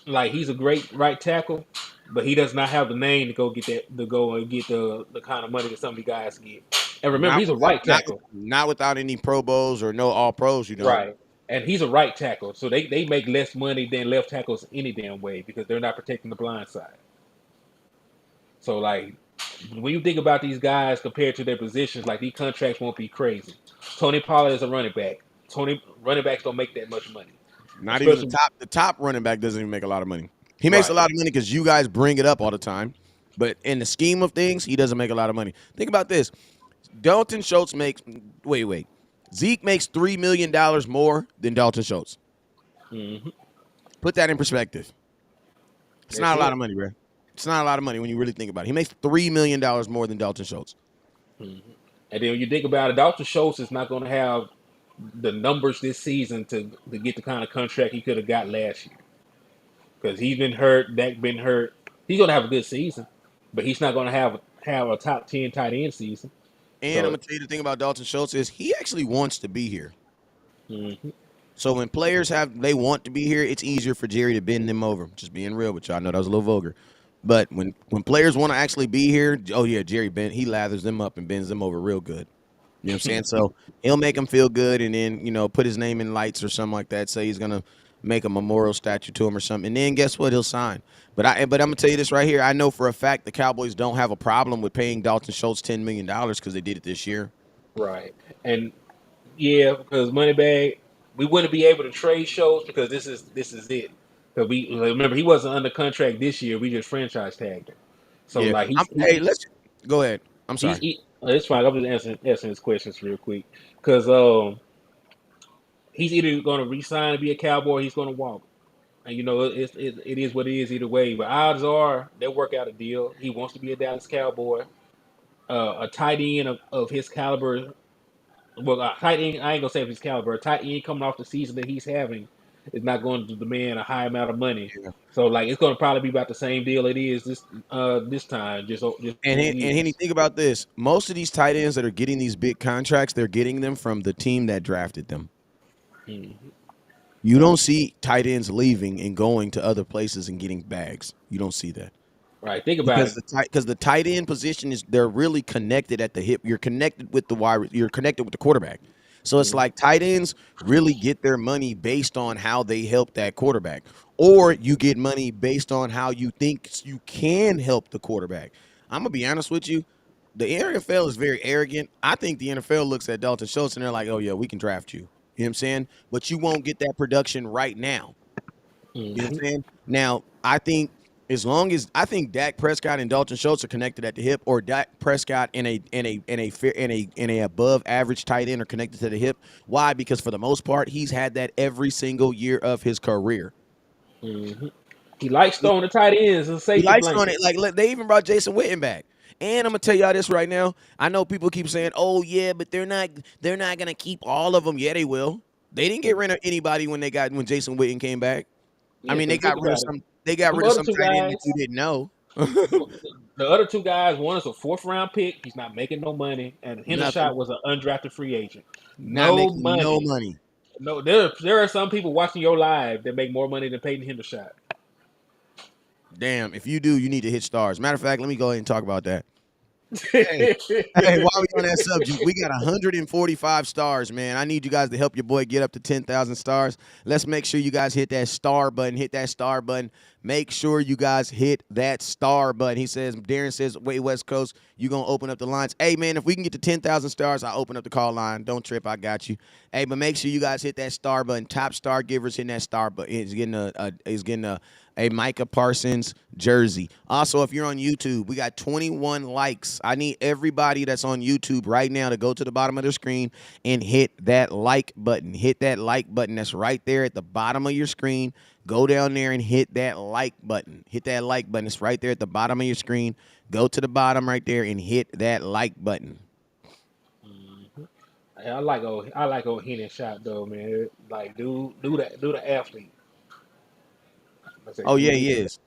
like he's a great right tackle, but he does not have the name to go get that to go and get the kind of money that some of the guys get. And remember, Not he's a without right tackle. not without any Pro Bowls or no All Pros. You don't. Right. And he's a right tackle. So they make less money than left tackles any damn way because they're not protecting the blind side. So like when you think about these guys compared to their positions, like these contracts won't be crazy. Tony Pollard is a running back. Tony running backs don't make that much money. Not even the Especially top. The top running back doesn't even make a lot of money. He makes a right. lot of money because you guys bring it up all the time. But in the scheme of things, he doesn't make a lot of money. Think about this. Dalton Schultz makes wait. Zeke makes $3 million more than Dalton Schultz. Hmm. Put that in perspective. It's That's not a lot it. of money, bro. It's not a lot of money when you really think about it. He makes $3 million more than Dalton Schultz. Hmm. And then when you think about it, Dr. Schultz is not going to have the numbers this season to get the kind of contract he could have got last year because he's been hurt. Dak been hurt. He's going to have a good season, but he's not going to have a top 10 tight end season. And I'm So gonna tell you the thing about Dalton Schultz is he actually wants to be here. mhm. So when players they want to be here, it's easier for Jerry to bend them over. Just being real with you. I know that was a little vulgar. But when players want to actually be here, oh yeah, he lathers them up and bends them over real good. You know what I'm saying? So he'll make them feel good and then, put his name in lights or something like that. Say he's gonna make a memorial statue to him or something. And then guess what? He'll sign. But I'm gonna tell you this right here. I know for a fact the Cowboys don't have a problem with paying Dalton Schultz $10 million because they did it this year. Right. And yeah, because Moneybag, we wouldn't be able to trade shows because this is it. Because we remember he wasn't under contract this year. We just franchise tagged him. So Yeah. like Hey, let's go ahead. I'm sorry. it's fine. I'm just answering his questions real quick because he's either going to resign and be a Cowboy, or he's going to walk. And it is what it is either way. But odds are they'll work out a deal. He wants to be a Dallas Cowboy. A tight end of his caliber. Well, a tight end, I ain't gonna say of his caliber. A tight end coming off the season that he's having is not going to demand a high amount of money. Yeah. So like it's going to probably be about the same deal it is this time. Just And 2 Henny, years. think about this. Most of these tight ends that are getting these big contracts, they're getting them from the team that drafted them. Mhm. You don't see tight ends leaving and going to other places and getting bags. You don't see that. Right. Think about Because it. the tight end position is they're really connected at the hip. You're connected with the wide. You're connected with the quarterback. So it's Mhm. like tight ends really get their money based on how they help that quarterback, or you get money based on how you think you can help the quarterback. I'm gonna be honest with you. The NFL is very arrogant. I think the NFL looks at Dalton Schultz and they're like, "Oh yeah, we can draft you." You know what I'm saying? But you won't get that production right now. You know what Mhm. I'm saying? Now, I think as long as I think Dak Prescott and Dalton Schultz are connected at the hip, or Dak Prescott and a above average tight end are connected to the hip. Why? Because for the most part, he's had that every single year of his career. Mhm. He likes He, throwing the tight ends as a he safety likes on blanket. it. Like they even brought Jason Witten back. And I'm gonna tell y'all this right now. I know people keep saying, "Oh yeah, but they're not gonna keep all of them." Yeah, they will. They didn't get rid of anybody when Jason Witten came back. I Yeah, mean, they because think got rid of about it. some. They got Them rid of other some two tight end that guys, you didn't know. the other two guys, one is a fourth round pick. He's not making no money, and Nothing. Hendershot was an undrafted free agent. Not No making no money. money. No, there are some people watching your live that make more money than Peyton Hendershot. Damn. If you do, you need to hit stars. Matter of fact, let me go ahead and talk about that. Hey, hey, while we on that subject, we got 145 stars, man. I need you guys to help your boy get up to 10,000 stars. Let's make sure you guys hit that star button. Hit that star button. Make sure you guys hit that star button. Darren says, wait, West Coast, you going to open up the lines. Hey, man, if we can get to 10,000 stars, I'll open up the call line. Don't trip. I got you. Hey, but make sure you guys hit that star button. Top star givers hitting that star button. Is getting a Micah Parsons jersey. Also, if you're on YouTube, we got 21 likes. I need everybody that's on YouTube right now to go to the bottom of the screen and hit that like button. Hit that like button that's right there at the bottom of your screen. Go down there and hit that like button. Hit that like button. It's right there at the bottom of your screen. Go to the bottom right there and hit that like button. I like old Henny shot though, man. Like do the athlete. I say Oh yeah, do he the is.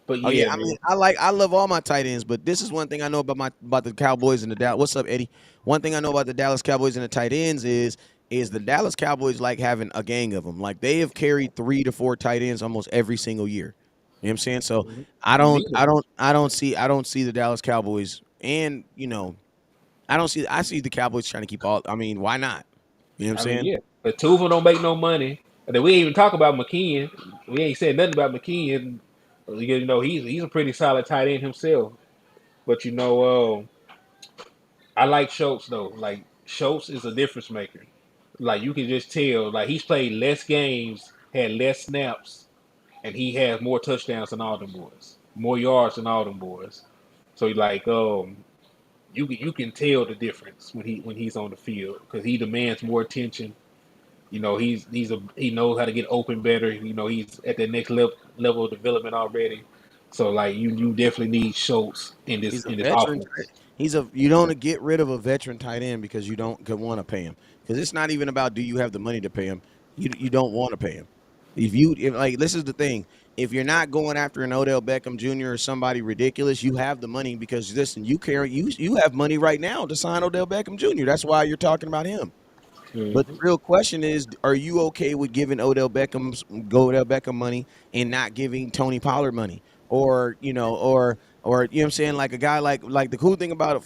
but Oh yeah, yeah, I mean, man. I love all my tight ends, but this is one thing I know about the Cowboys and the Dallas. What's up, Eddie? One thing I know about the Dallas Cowboys and the tight ends is the Dallas Cowboys like having a gang of them. Like they have carried 3 to 4 tight ends almost every single year. You know what I'm saying? So Mhm. I We don't need I them. don't I don't see I don't see the Dallas Cowboys, and I see the Cowboys trying to keep all. I mean, why not? You know what I'm I mean, saying? yeah. But two of them don't make no money. And then we ain't even talk about McKeon. We ain't said nothing about McKeon. You know, he's a pretty solid tight end himself. But I like Schultz though. Like Schultz is a difference maker. Like you can just tell. Like he's played less games, had less snaps, and he has more touchdowns than all them boys, more yards than all them boys. So like you can tell the difference when he's on the field because he demands more attention. You know, he knows how to get open better. You know, he's at the next level of development already. So like you definitely need Schultz He's a in this veteran. offense. You don't get rid of a veteran tight end because you don't want to pay him. Because it's not even about do you have the money to pay him. You don't want to pay him. If like this is the thing. If you're not going after an Odell Beckham Jr. or somebody ridiculous, you have the money because listen, you have money right now to sign Odell Beckham Jr. That's why you're talking about him. But the Hmm. real question is, are you okay with giving Odell Beckham money and not giving Tony Pollard money? Or you know what I'm saying? Like a guy like the cool thing about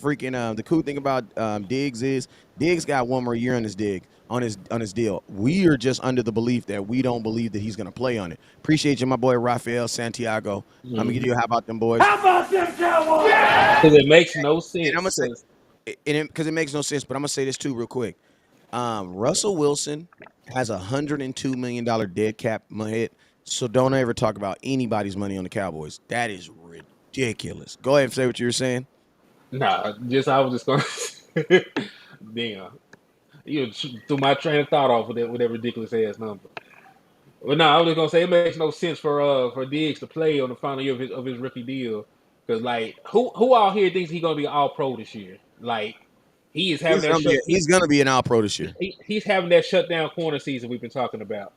Diggs is Diggs got one more year on his deal. We are just under the belief that we don't believe that he's gonna play on it. Appreciate you, my boy Rafael Santiago. I'm gonna give Hmm. you a how about them boys? Because it makes no And I'm sense. gonna say Because because it makes no sense, but I'm gonna say this too real quick. Russell Wilson has $102 million dead cap hit, so don't ever talk about anybody's money on the Cowboys. That is ridiculous. Go ahead and say what you were saying. nah, just I was just going. Damn, you threw my train of thought off with that ridiculous ass number. Well, no, I was just gonna say it makes no sense for Diggs to play on the final year of his rookie deal because like who out here thinks he's gonna be all pro this year? Like he is having He's that gonna be shut. he's gonna be an All Pro this year. He's having that shutdown corner season we've been talking about.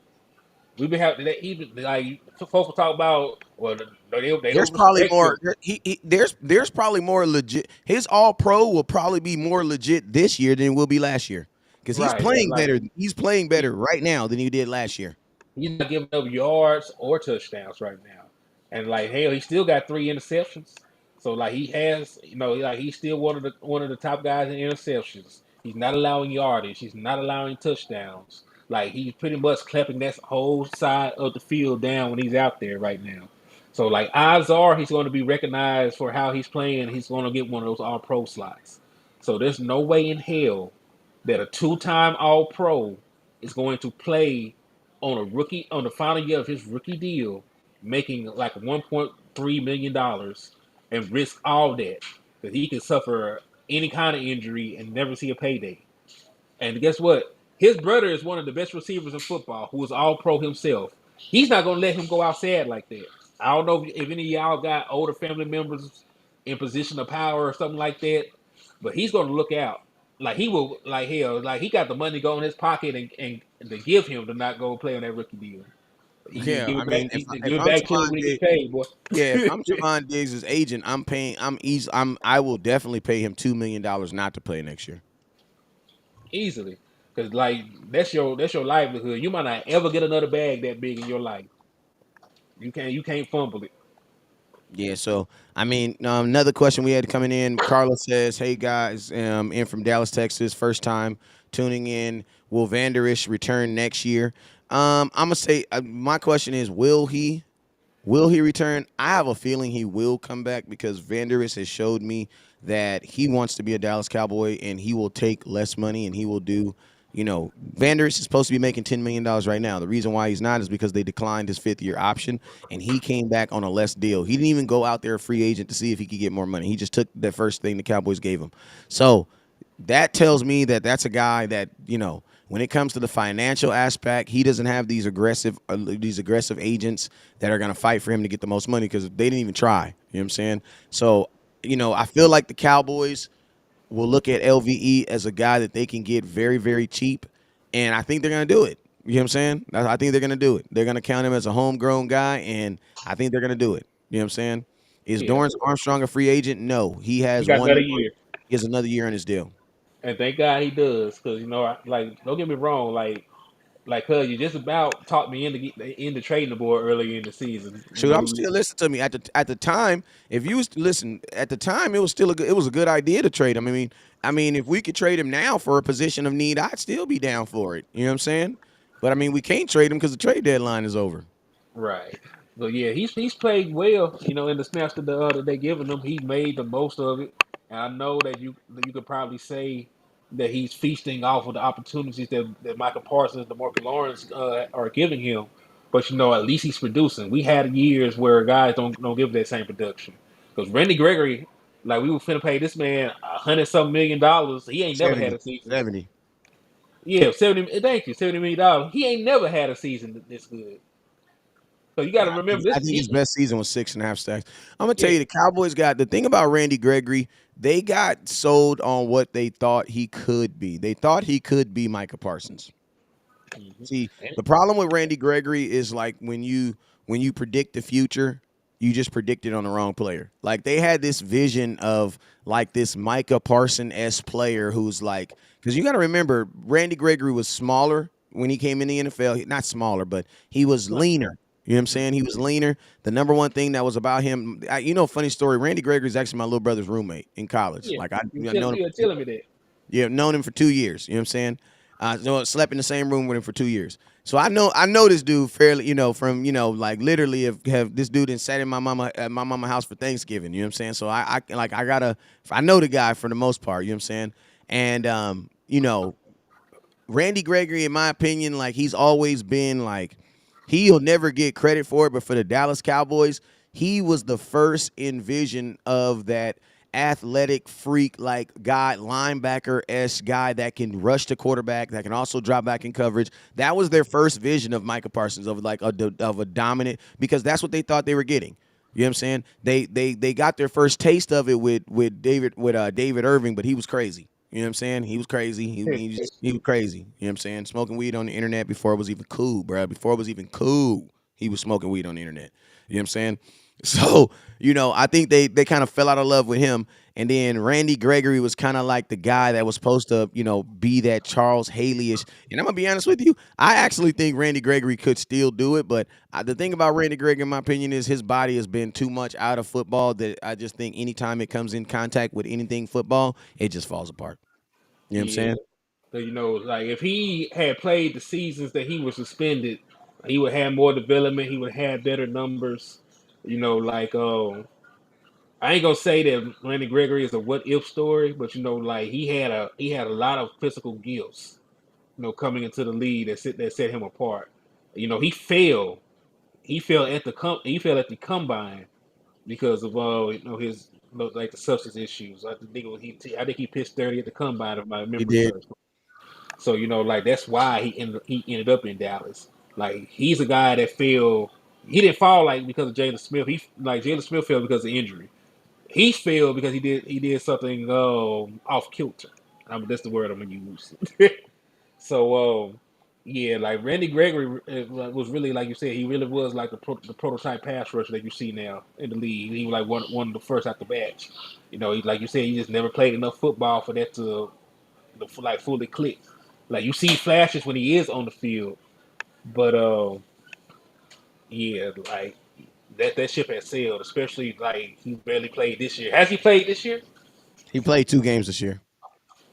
We've been having that even like folks will talk about. Well, they There's don't probably respect more. him. There's probably more legit. His All Pro will probably be more legit this year than it will be last year because he's Right. playing Like better. He's playing better right now than he did last year. he's not giving up yards or touchdowns right now. And like hell, he still got 3 interceptions. So like he has, like he's still one of the top guys in interceptions. He's not allowing yardage. He's not allowing touchdowns. Like he's pretty much clapping that whole side of the field down when he's out there right now. So like odds are he's going to be recognized for how he's playing. He's going to get one of those All Pro slots. So there's no way in hell that a two-time All Pro is going to play on the final year of his rookie deal, making like $1.3 million and risk all that he could suffer any kind of injury and never see a payday. And guess what? His brother is one of the best receivers in football, who is all pro himself. He's not gonna let him go out sad like that. I don't know if any of y'all got older family members in position of power or something like that, but he's gonna look out. Like he will, like hell, like he got the money go in his pocket and to give him to not go play on that rookie deal. He need to Yeah, give I it mean, back. He need to if give it I'm back to him Javon when he Diggs, get paid, boy. yeah, if I'm Javon Diggs' agent, I'm paying. I'm easy. I will definitely pay him $2 million not to play next year. Easily, because like that's your livelihood. You might not ever get another bag that big in your life. You can't fumble it. Yeah, so I mean, another question we had coming in. Carla says, "Hey guys, in from Dallas, Texas, first time tuning in. Will Vanderish return next year?" I'm gonna say my question is, will he? Will he return? I have a feeling he will come back because Vanderis has showed me that he wants to be a Dallas Cowboy and he will take less money and he will do, Vanderis is supposed to be making $10 million right now. The reason why he's not is because they declined his 5th-year option and he came back on a less deal. He didn't even go out there a free agent to see if he could get more money. He just took the first thing the Cowboys gave him. So that tells me that that's a guy that when it comes to the financial aspect, he doesn't have these aggressive agents that are going to fight for him to get the most money because they didn't even try. You know what I'm saying? So I feel like the Cowboys will look at LVE as a guy that they can get very, very cheap, and I think they're going to do it. You know what I'm saying? I think they're going to do it. They're going to count him as a homegrown guy, and I think they're going to do it. You know what I'm saying? Is Yeah, Dorrance Armstrong a free agent? No, he he has got one another more. year, He has another year in his deal. and thank God he does, because like don't get me wrong, like cuz you just about talked me into trading the board earlier in the season. Shoot, I'm still listen to me at the time. If you was to listen at the time, it was a good idea to trade him. I mean, if we could trade him now for a position of need, I'd still be down for it. You know what I'm saying? But I mean, we can't trade him because the trade deadline is over. Right. So yeah, he's played well. In the snaps that they giving him, he made the most of it. And I know that you could probably say that he's feasting off of the opportunities that Michael Parsons, and DeMarcus Lawrence are giving him. But at least he's producing. We had years where guys don't give that same production. Because Randy Gregory, like we were finna pay this man $100-something million. He ain't never had 70, a season. 70. Yeah, 70. Thank you, $70 million. He ain't never had a season this good. So you got Yeah, to I think, remember this. I think his best season was 6.5 sacks. I'm gonna tell Yeah, you, the Cowboys got the thing about Randy Gregory. They got sold on what they thought he could be. They thought he could be Micah Parsons. hmm See, and the problem with Randy Gregory is like when you predict the future, you just predict it on the wrong player. Like they had this vision of like this Micah Parson s player who's like, because you got to remember Randy Gregory was smaller when he came in the NFL. Not smaller, but he was like, leaner. You know what I'm saying? He was leaner. The number one thing that was about him, funny story. Randy Gregory is actually my little brother's roommate in college. yeah, Like I, you were I know him. telling me that. Yeah, known him for 2 years. You know what I'm saying? So slept in the same room with him for 2 years. So I know this dude fairly, from like literally have this dude and sat in my mama house for Thanksgiving. You know what I'm saying? So I know the guy for the most part. You know what I'm saying? And Randy Gregory, in my opinion, like he's always been like he'll never get credit for it, but for the Dallas Cowboys, he was the first envision of that athletic freak like guy, linebacker-esque guy that can rush the quarterback, that can also drop back in coverage. That was their first vision of Micah Parsons, of like of a dominant, because that's what they thought they were getting. You know what I'm saying? They got their first taste of it with David Irving, but he was crazy. You know what I'm saying? He was crazy. He was crazy. You know what I'm saying? Smoking weed on the internet before it was even cool, bro. Before it was even cool, he was smoking weed on the internet. You know what I'm saying? So, I think they kind of fell out of love with him. And then Randy Gregory was kind of like the guy that was supposed to, be that Charles Haley-ish. And I'm gonna be honest with you, I actually think Randy Gregory could still do it. But the thing about Randy Gregory, in my opinion, is his body has been too much out of football that I just think anytime it comes in contact with anything football, it just falls apart. You know what I'm Yeah. saying? So, like if he had played the seasons that he was suspended, he would have more development. He would have better numbers. Like I ain't gonna say that Randy Gregory is a what if story, but like he had a lot of physical gifts. Coming into the league that set him apart. He failed. He fell at the combine because of his like the substance issues. I think he pitched 30 at the combine if my He memory did. serves. So like that's why he ended up in Dallas. Like he's a guy that fell. He didn't fall like because of Jalen Smith. Jalen Smith fell because of injury. He failed because he did something off kilter. That's the word I'm gonna use. So yeah, like Randy Gregory was really like you said. He really was like the prototype pass rusher that you see now in the league. He was like one of the first out the batch. Like you said, he just never played enough football for that to like fully click. Like you see flashes when he is on the field, but yeah, like that ship has sailed. Especially like he barely played this year. Has he played this year? He played 2 games this year.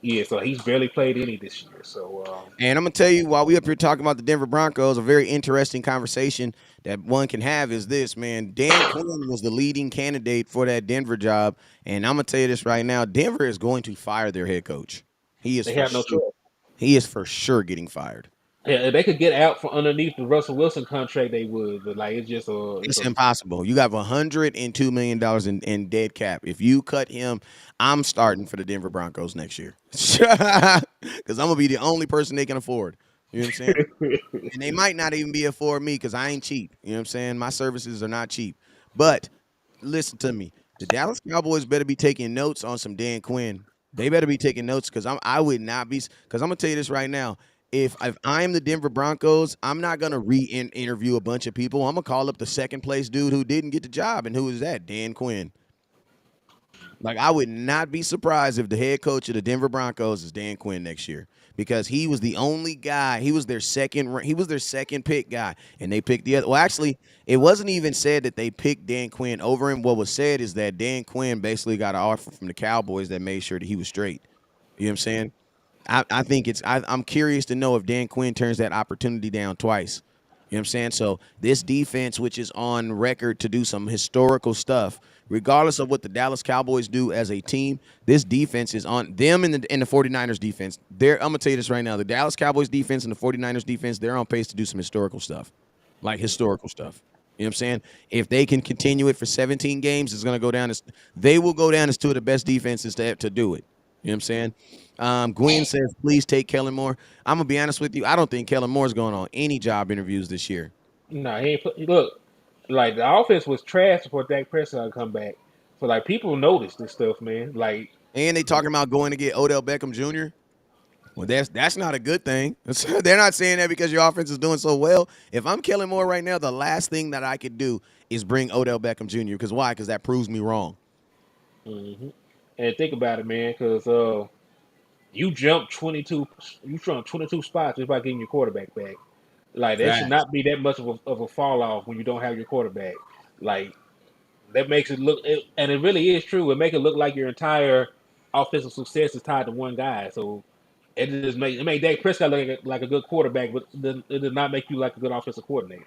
Yeah, so he's barely played any this year. So And I'm gonna tell you, while we up here talking about the Denver Broncos, a very interesting conversation that one can have is this, man. Dan Quinn was the leading candidate for that Denver job, and I'm gonna tell you this right now: Denver is going to fire their head coach. He is they for have no sure. choice. He is for sure getting fired. Yeah, if they could get out from underneath the Russell Wilson contract, they would. But like, it's just a, it's It's a. impossible. You got $102 million in dead cap. If you cut him, I'm starting for the Denver Broncos next year because I'm gonna be the only person they can afford. You know what I'm saying? And they might not even be afford me because I ain't cheap. You know what I'm saying? My services are not cheap. But listen to me. The Dallas Cowboys better be taking notes on some Dan Quinn. They better be taking notes because I would not be because I'm gonna tell you this right now. If I'm the Denver Broncos, I'm not gonna interview a bunch of people. I'm gonna call up the second place dude who didn't get the job, and who is that? Dan Quinn. Like I would not be surprised if the head coach of the Denver Broncos is Dan Quinn next year because he was the only guy. He was their second. He was their second pick guy, and they picked the other. Well, actually, it wasn't even said that they picked Dan Quinn over him. What was said is that Dan Quinn basically got an offer from the Cowboys that made sure that he was straight. You know what I'm saying? I think I'm curious to know if Dan Quinn turns that opportunity down twice. You know what I'm saying? So this defense, which is on record to do some historical stuff, regardless of what the Dallas Cowboys do as a team, this defense is on them in the 49ers defense. I'm gonna tell you this right now. The Dallas Cowboys defense and the 49ers defense, they're on pace to do some historical stuff. Like historical stuff. You know what I'm saying? If they can continue it for 17 games, it's gonna go down as they will go down as two of the best defenses to do it. You know what I'm saying? Gwen says, please take Kellen Moore. I'm gonna be honest with you. I don't think Kellen Moore is going on any job interviews this year. No, he ain't put. Look, like the offense was trash before Dak Prescott come back. So like people notice this stuff, man. Like And they talking about going to get Odell Beckham Jr. Well, that's not a good thing. They're not saying that because your offense is doing so well. If I'm Kellen Moore right now, the last thing that I could do is bring Odell Beckham Jr. Because why? Because that proves me wrong. hmm and think about it, man, because you jumped 22 spots just by getting your quarterback back. Like that should Facts. not be that much of a fall off when you don't have your quarterback. Like that makes it look, and it really is true. It make it look like your entire offensive success is tied to one guy. So it made Dak Prescott look like a good quarterback, but it did not make you like a good offensive coordinator.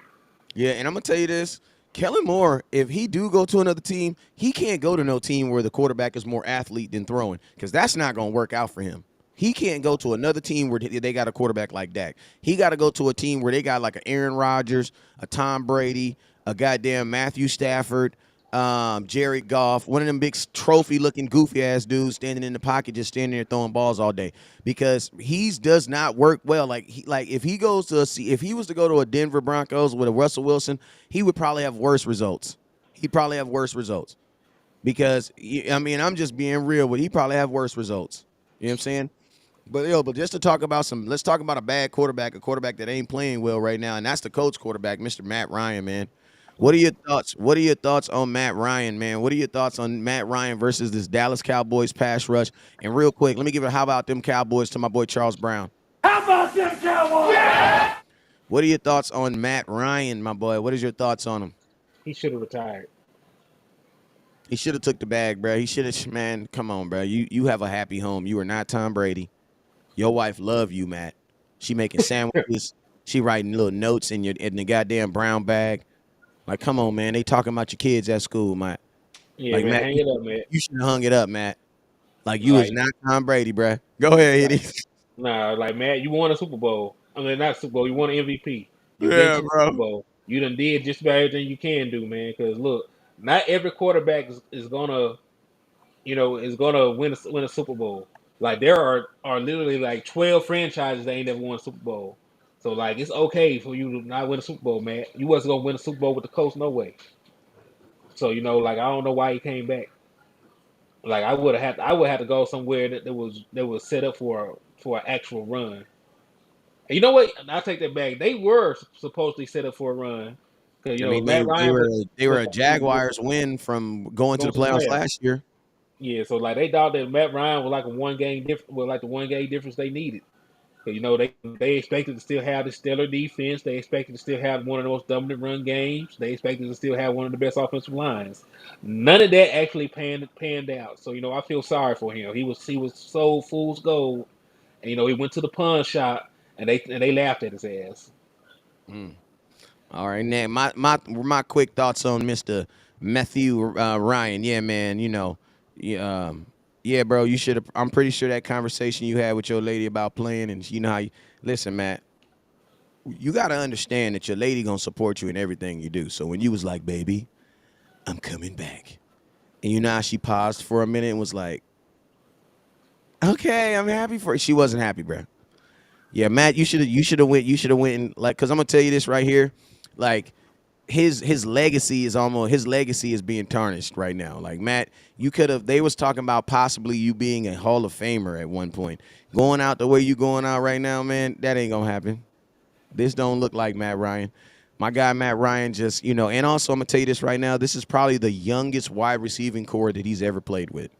Yeah, and I'm gonna tell you this. Kellen Moore, if he do go to another team, he can't go to no team where the quarterback is more athlete than throwing, because that's not gonna work out for him. He can't go to another team where they got a quarterback like Dak. He got to go to a team where they got like an Aaron Rodgers, a Tom Brady, a goddamn Matthew Stafford, Jared Goff, one of them big trophy-looking goofy-ass dudes standing in the pocket, just standing there throwing balls all day. Because he does not work well. Like if he goes to if he was to go to a Denver Broncos with a Russell Wilson, he would probably have worse results. He'd probably have worse results because I mean I'm just being real, but he probably have worse results. You know what I'm saying? But just to talk about let's talk about a bad quarterback, a quarterback that ain't playing well right now, and that's the Colts quarterback, Mr. Matt Ryan, man. What are your thoughts? What are your thoughts on Matt Ryan, man? What are your thoughts on Matt Ryan versus this Dallas Cowboys pass rush? And real quick, let me give it. How about them Cowboys to my boy Charles Brown? How about them Cowboys? Yeah! What are your thoughts on Matt Ryan, my boy? What is your thoughts on him? He should have retired. He should have took the bag, bro. He should have. Man, come on, bro. You have a happy home. You are not Tom Brady. Your wife love you, Matt. She making sandwiches. She writing little notes in the goddamn brown bag. Like, come on, man. They talking about your kids at school, Matt. Yeah, Like, man, Matt, hang it up, man. you should have hung it up, Matt. Like, you is Like, not Tom Brady, bruh. Go ahead, like, Eddie. nah, like, man, you won a Super Bowl. I mean, not Super Bowl. You won an MVP. You been Yeah, to the Super bro. Bowl. You done did just about everything you can do, man. Because look, not every quarterback is gonna, is gonna win a Super Bowl. Like there are literally like 12 franchises that ain't never won a Super Bowl. So like it's okay for you to not win a Super Bowl, man. You wasn't gonna win a Super Bowl with the Colts, no way. So like I don't know why he came back. Like I would have to go somewhere that was set up for an actual run. And you know what? I take that back. They were supposedly set up for a run because I mean, Matt they Ryan were was they were was a like he was Jaguars win from going to going the to the playoffs playoffs. last year. Yeah, so like they thought that Matt Ryan was like a one game difference, was like the one game difference they needed. 'Cause, they expected to still have the stellar defense. They expected to still have one of the most dominant run games. They expected to still have one of the best offensive lines. None of that actually panned out. So I feel sorry for him. He was so fool's gold, and he went to the pawn shop and they laughed at his ass. Mm. All right, now my quick thoughts on Mister Matthew Ryan. Yeah, man. Yeah, yeah, bro. You should have. I'm pretty sure that conversation you had with your lady about playing, and you know how you listen, Matt. You got to understand that your lady gonna support you in everything you do. So when you was like, "Baby, I'm coming back," and you know how she paused for a minute and was like, "Okay, I'm happy for it." She wasn't happy, bro. Yeah, Matt, you should have went and like, cause I'm gonna tell you this right here, like his legacy is being tarnished right now. Like Matt, you could have. They was talking about possibly you being a Hall of Famer at one point. Going out the way you going out right now, man, that ain't gonna happen. This don't look like Matt Ryan. My guy Matt Ryan just, and also I'm gonna tell you this right now. This is probably the youngest wide receiving core that he's ever played with.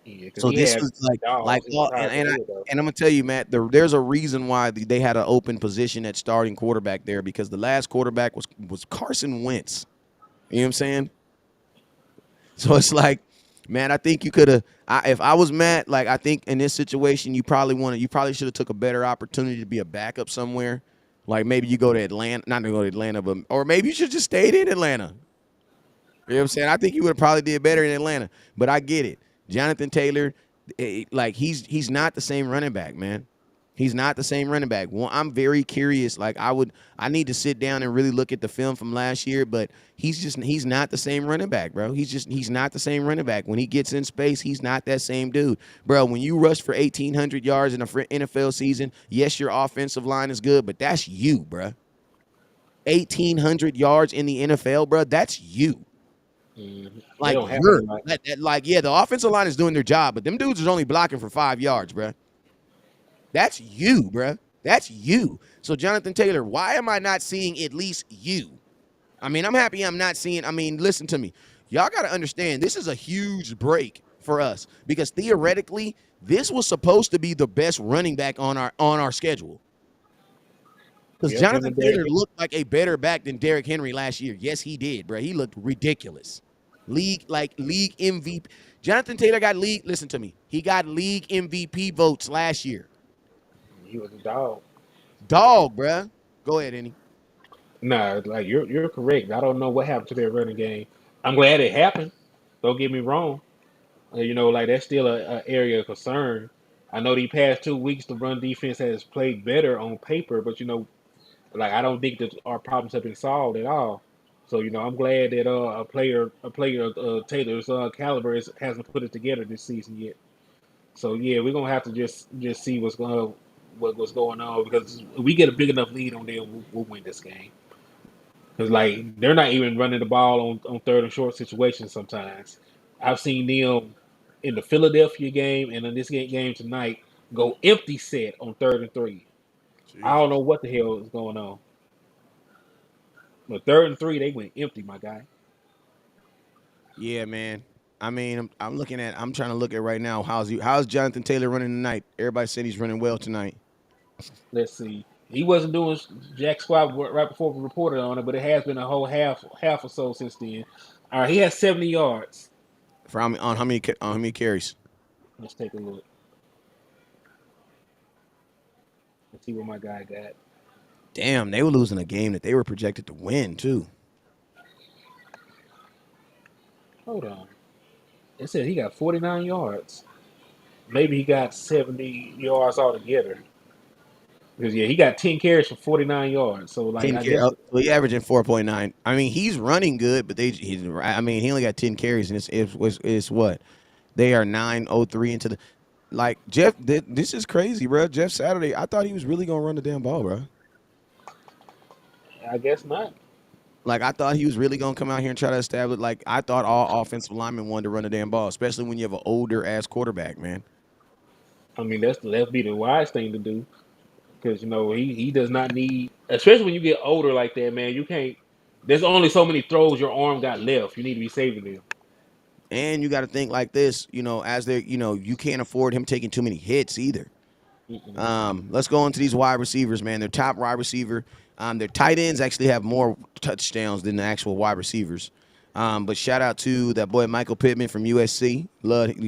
Yeah, because So he this had was like dogs. He all, retired and I before though. and I'm gonna tell you, Matt, there's a reason why they had an open position at starting quarterback there because the last quarterback was Carson Wentz. You know what I'm saying? So it's like, man, I think you could have. If I was Matt, like I think in this situation, you probably should have took a better opportunity to be a backup somewhere. Like maybe you go to Atlanta, not to go to Atlanta, but or maybe you should just stayed in Atlanta. You know what I'm saying? I think you would have probably did better in Atlanta. But I get it. Jonathan Taylor, like he's not the same running back, man. He's not the same running back. Well, I'm very curious. Like I need to sit down and really look at the film from last year, but he's not the same running back, bro. He's not the same running back. When he gets in space, he's not that same dude, bro. When you rush for 1,800 yards in a NFL season, yes, your offensive line is good, but that's you, bro. 1,800 yards in the NFL, bro. That's you. They Like don't happen a you're lot. like yeah, the offensive line is doing their job, but them dudes is only blocking for 5 yards, bruh. That's you, bruh. That's you. So Jonathan Taylor, why am I not seeing at least you? I mean, I'm happy I'm not seeing. I mean, listen to me. Y'all got to understand this is a huge break for us because theoretically, this was supposed to be the best running back on our schedule. Because Yep, him Jonathan and Taylor Derrick. looked like a better back than Derrick Henry last year. Yes, he did, bro. He looked ridiculous. League MVP. Jonathan Taylor got league. Listen to me. He got league MVP votes last year. He was a dog. Dog, bruh. Go ahead, Annie. Nah, like you're correct. I don't know what happened to their running game. I'm glad it happened. Don't get me wrong. Like that's still a area of concern. I know the past 2 weeks the run defense has played better on paper, but like I don't think that our problems have been solved at all. So I'm glad that a player Taylor's caliber hasn't put it together this season yet. So yeah, we're gonna have to just see what's going on because if we get a big enough lead on them, we'll win this game. Because like they're not even running the ball on third and short situations sometimes. I've seen them in the Philadelphia game and in this game tonight go empty set on 3rd and 3. I don't Jesus. know what the hell is going on. But 3rd and 3, they went empty, my guy. Yeah, man. I mean, I'm trying to look at right now. How's Jonathan Taylor running tonight? Everybody said he's running well tonight. Let's see. He wasn't doing jack squat right before we reported on it, but it has been a whole half or so since then. All right, he has 70 yards. For how many carries? Let's take a look. Let's see what my guy got. Damn, they were losing a game that they were projected to win too. Hold on. It said he got 49 yards. Maybe he got 70 yards altogether. Because yeah, he got 10 carries for 49 yards. So like 10 I carries. guess So he averaging 4.9. I mean, he's running good, but I mean, he only got 10 carries, and it's what they are 9:03 into the. Like Jeff, this is crazy, bro. Jeff Saturday, I thought he was really gonna run the damn ball, bro. I guess not. Like I thought he was really gonna come out here and try to establish. Like I thought all offensive linemen wanted to run the damn ball, especially when you have an older ass quarterback, man. I mean that's be the wise thing to do. Because he does not need, especially when you get older like that, man. You can't. There's only so many throws your arm got left. You need to be saving them. And you got to think like this, as they, you can't afford him taking too many hits either. Mm-mm. Let's go into these wide receivers, man. Their top wide receiver, their tight ends actually have more touchdowns than the actual wide receivers. But shout out to that boy Michael Pittman from USC.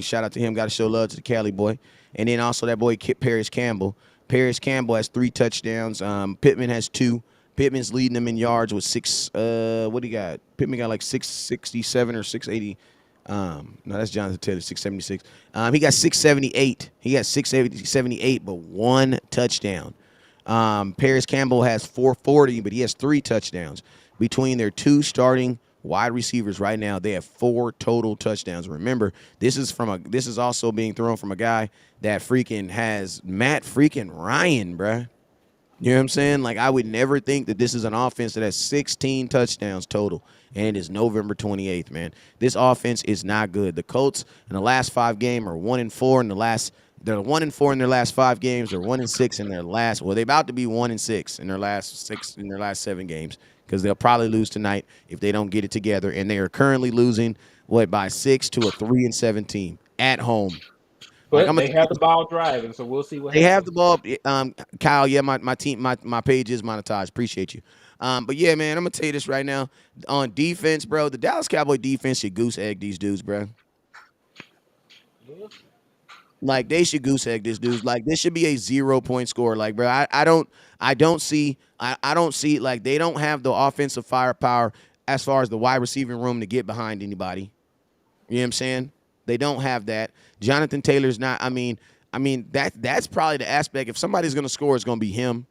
Shout out to him. Got to show love to the Cali boy. And then also that boy Paris Campbell. Paris Campbell has 3 touchdowns. Pittman has 2. Pittman's leading them in yards with 6. What do you got? Pittman got like 667 or 680. No, that's Jonathan Taylor, 676. He got 678. He got 678, but 1 touchdown. Paris Campbell has 440, but he has 3 touchdowns. Between their 2 starting wide receivers right now, they have 4 total touchdowns. Remember, this is also being thrown from a guy that freaking has Matt freaking Ryan, bruh. You know what I'm saying? Like, I would never think that this is an offense that has 16 touchdowns total, and it is November 28th, man. This offense is not good. The Colts in the last 5 games are 1-4 in the last. They're 1-4 in their last 5 games. They're 1-6 in their last. Well, they're about to be 1-6 in their last 7 games because they'll probably lose tonight if they don't get it together. And they are currently losing by 6 to a 3-7 team at home. Like But I'm gonna they have the ball driving, so we'll see what they have happens. the ball. Kyle, yeah, my team, my page is monetized. Appreciate you. But yeah, man, I'm gonna tell you this right now. On defense, bro, the Dallas Cowboy defense should goose egg these dudes, bro. Yeah. Like they should goose egg this dudes. Like this should be a 0-point score. Like, bro, I don't see like they don't have the offensive firepower as far as the wide receiving room to get behind anybody. You know what I'm saying? They don't have that. Jonathan Taylor's not. I mean that's probably the aspect. If somebody's gonna score, it's gonna be him.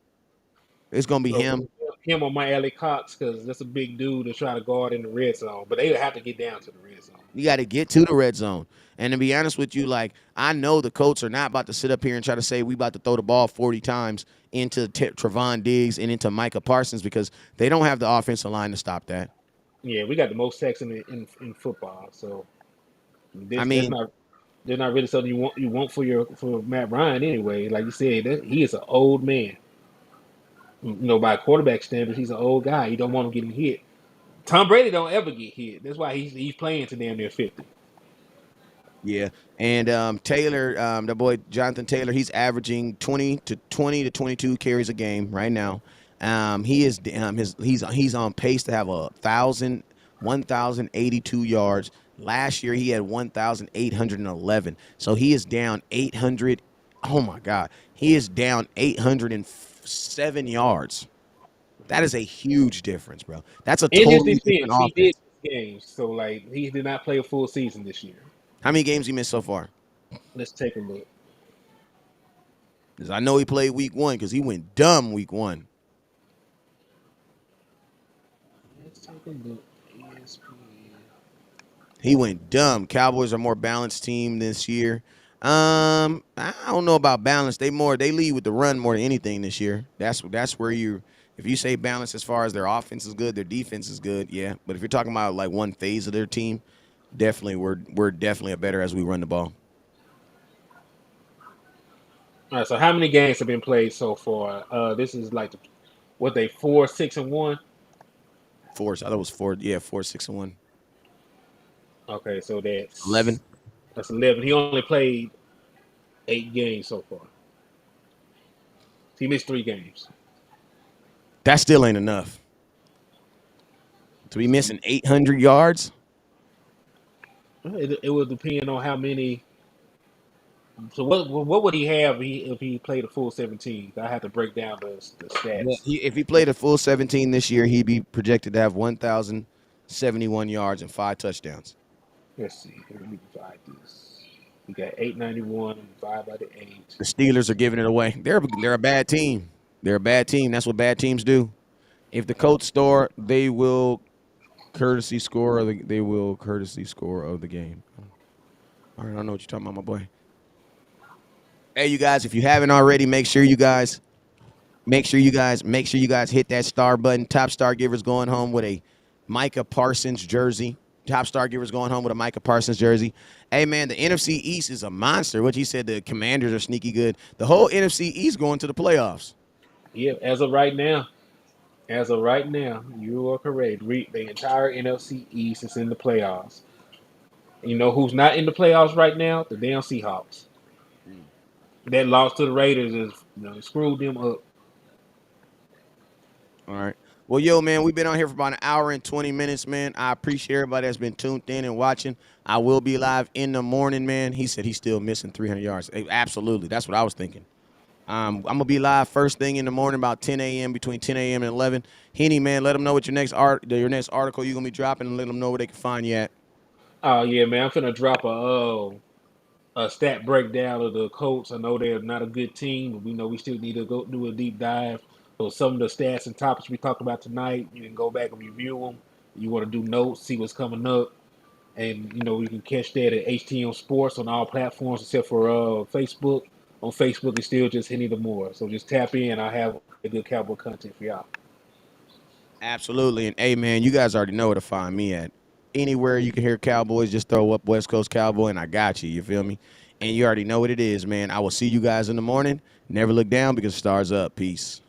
It's gonna be So him. him or my Alley Cox, because that's a big dude to try to guard in the red zone. But they would have to get down to the red zone. You got to get to the red zone. And to be honest with you, like I know the Colts are not about to sit up here and try to say we about to throw the ball 40 times into Trevon Diggs and into Micah Parsons because they don't have the offensive line to stop that. Yeah, we got the most sacks in football. So I that's mean, not they're not really something you want for Matt Ryan anyway. Like you said, he is an old man. By quarterback standards, he's an old guy. You don't want him getting hit. Tom Brady don't ever get hit. That's why he's playing to damn near 50. yeah. And Taylor, the boy Jonathan Taylor, he's averaging 20 to 22 carries a game right now. He is he's on pace to have 1,082 yards. Last year he had 1,811. So he is down 800. Oh my God, he is down 807 yards. That is a huge difference, bro. That's a In his totally different defense, he did offense. miss games. So like he did not play a full season this year. How many games he missed so far? Let's take a look. Because I know he played week 1 because he went dumb week 1. Let's take a look. ESPN. He went dumb. Cowboys are a more balanced team this year. I don't know about balance. They lead with the run more than anything this year. That's where if you say balance as far as their offense is good, their defense is good, yeah. But if you're talking about like one phase of their team, definitely we're definitely a better as we run the ball. All right. So how many games have been played so far? This is like what they 4, 6, and 1. 4. I thought it was 4. Yeah, 4, 6-1. Okay, so 11. that's 11. He only played 8 games so far. He missed 3 games. That still ain't enough. To be missing 800 yards? It would depend on how many. So what would he have if he played a full 17? I have to break down the Yeah, stats. if he played a full 17 this year, he'd be projected to have 1,071 yards and 5 touchdowns. Let's see. Let me divide this. We got 891 divided by the 8. The Steelers are giving it away. They're a bad team. They're a bad team. That's what bad teams do. If the Colts score, they will courtesy score of the game. All right, I know what you're talking about, my boy. Hey, you guys, if you haven't already, make sure you guys hit that star button. Top star givers going home with a Micah Parsons jersey. Top star givers going home with a Micah Parsons jersey. Hey, man, the NFC East is a monster. What you said, the Commanders are sneaky good. The whole NFC East going to the playoffs. Yeah, as of right now, you are correct. The entire NFC East is in the playoffs. You know who's not in the playoffs right now? The damn Seahawks. That loss to the Raiders is screwed them up. All right. Well, yo, man, we've been on here for about an hour and 20 minutes, man. I appreciate everybody that's been tuned in and watching. I will be live in the morning, man. He said he's still missing 300 yards. Hey, absolutely. That's what I was thinking. I'm going to be live first thing in the morning about 10 a.m., between 10 a.m. and 11. Henny, man, let them know what your next article you're going to be dropping and let them know where they can find you at. Oh yeah, man, I'm finna drop a stat breakdown of the Colts. I know they're not a good team, but we know we still need to go do a deep dive. So some of the stats and topics we talked about tonight, you can go back and review them. You want to do notes, see what's coming up, and you can catch that at HTM Sports on all platforms except for Facebook. On Facebook, it's still just Henny the More. So just tap in. I have a good Cowboy content for y'all. Absolutely. And, hey, man, you guys already know where to find me at. Anywhere you can hear Cowboys, just throw up West Coast Cowboy, and I got you. You feel me? And you already know what it is, man. I will see you guys in the morning. Never look down because stars up. Peace.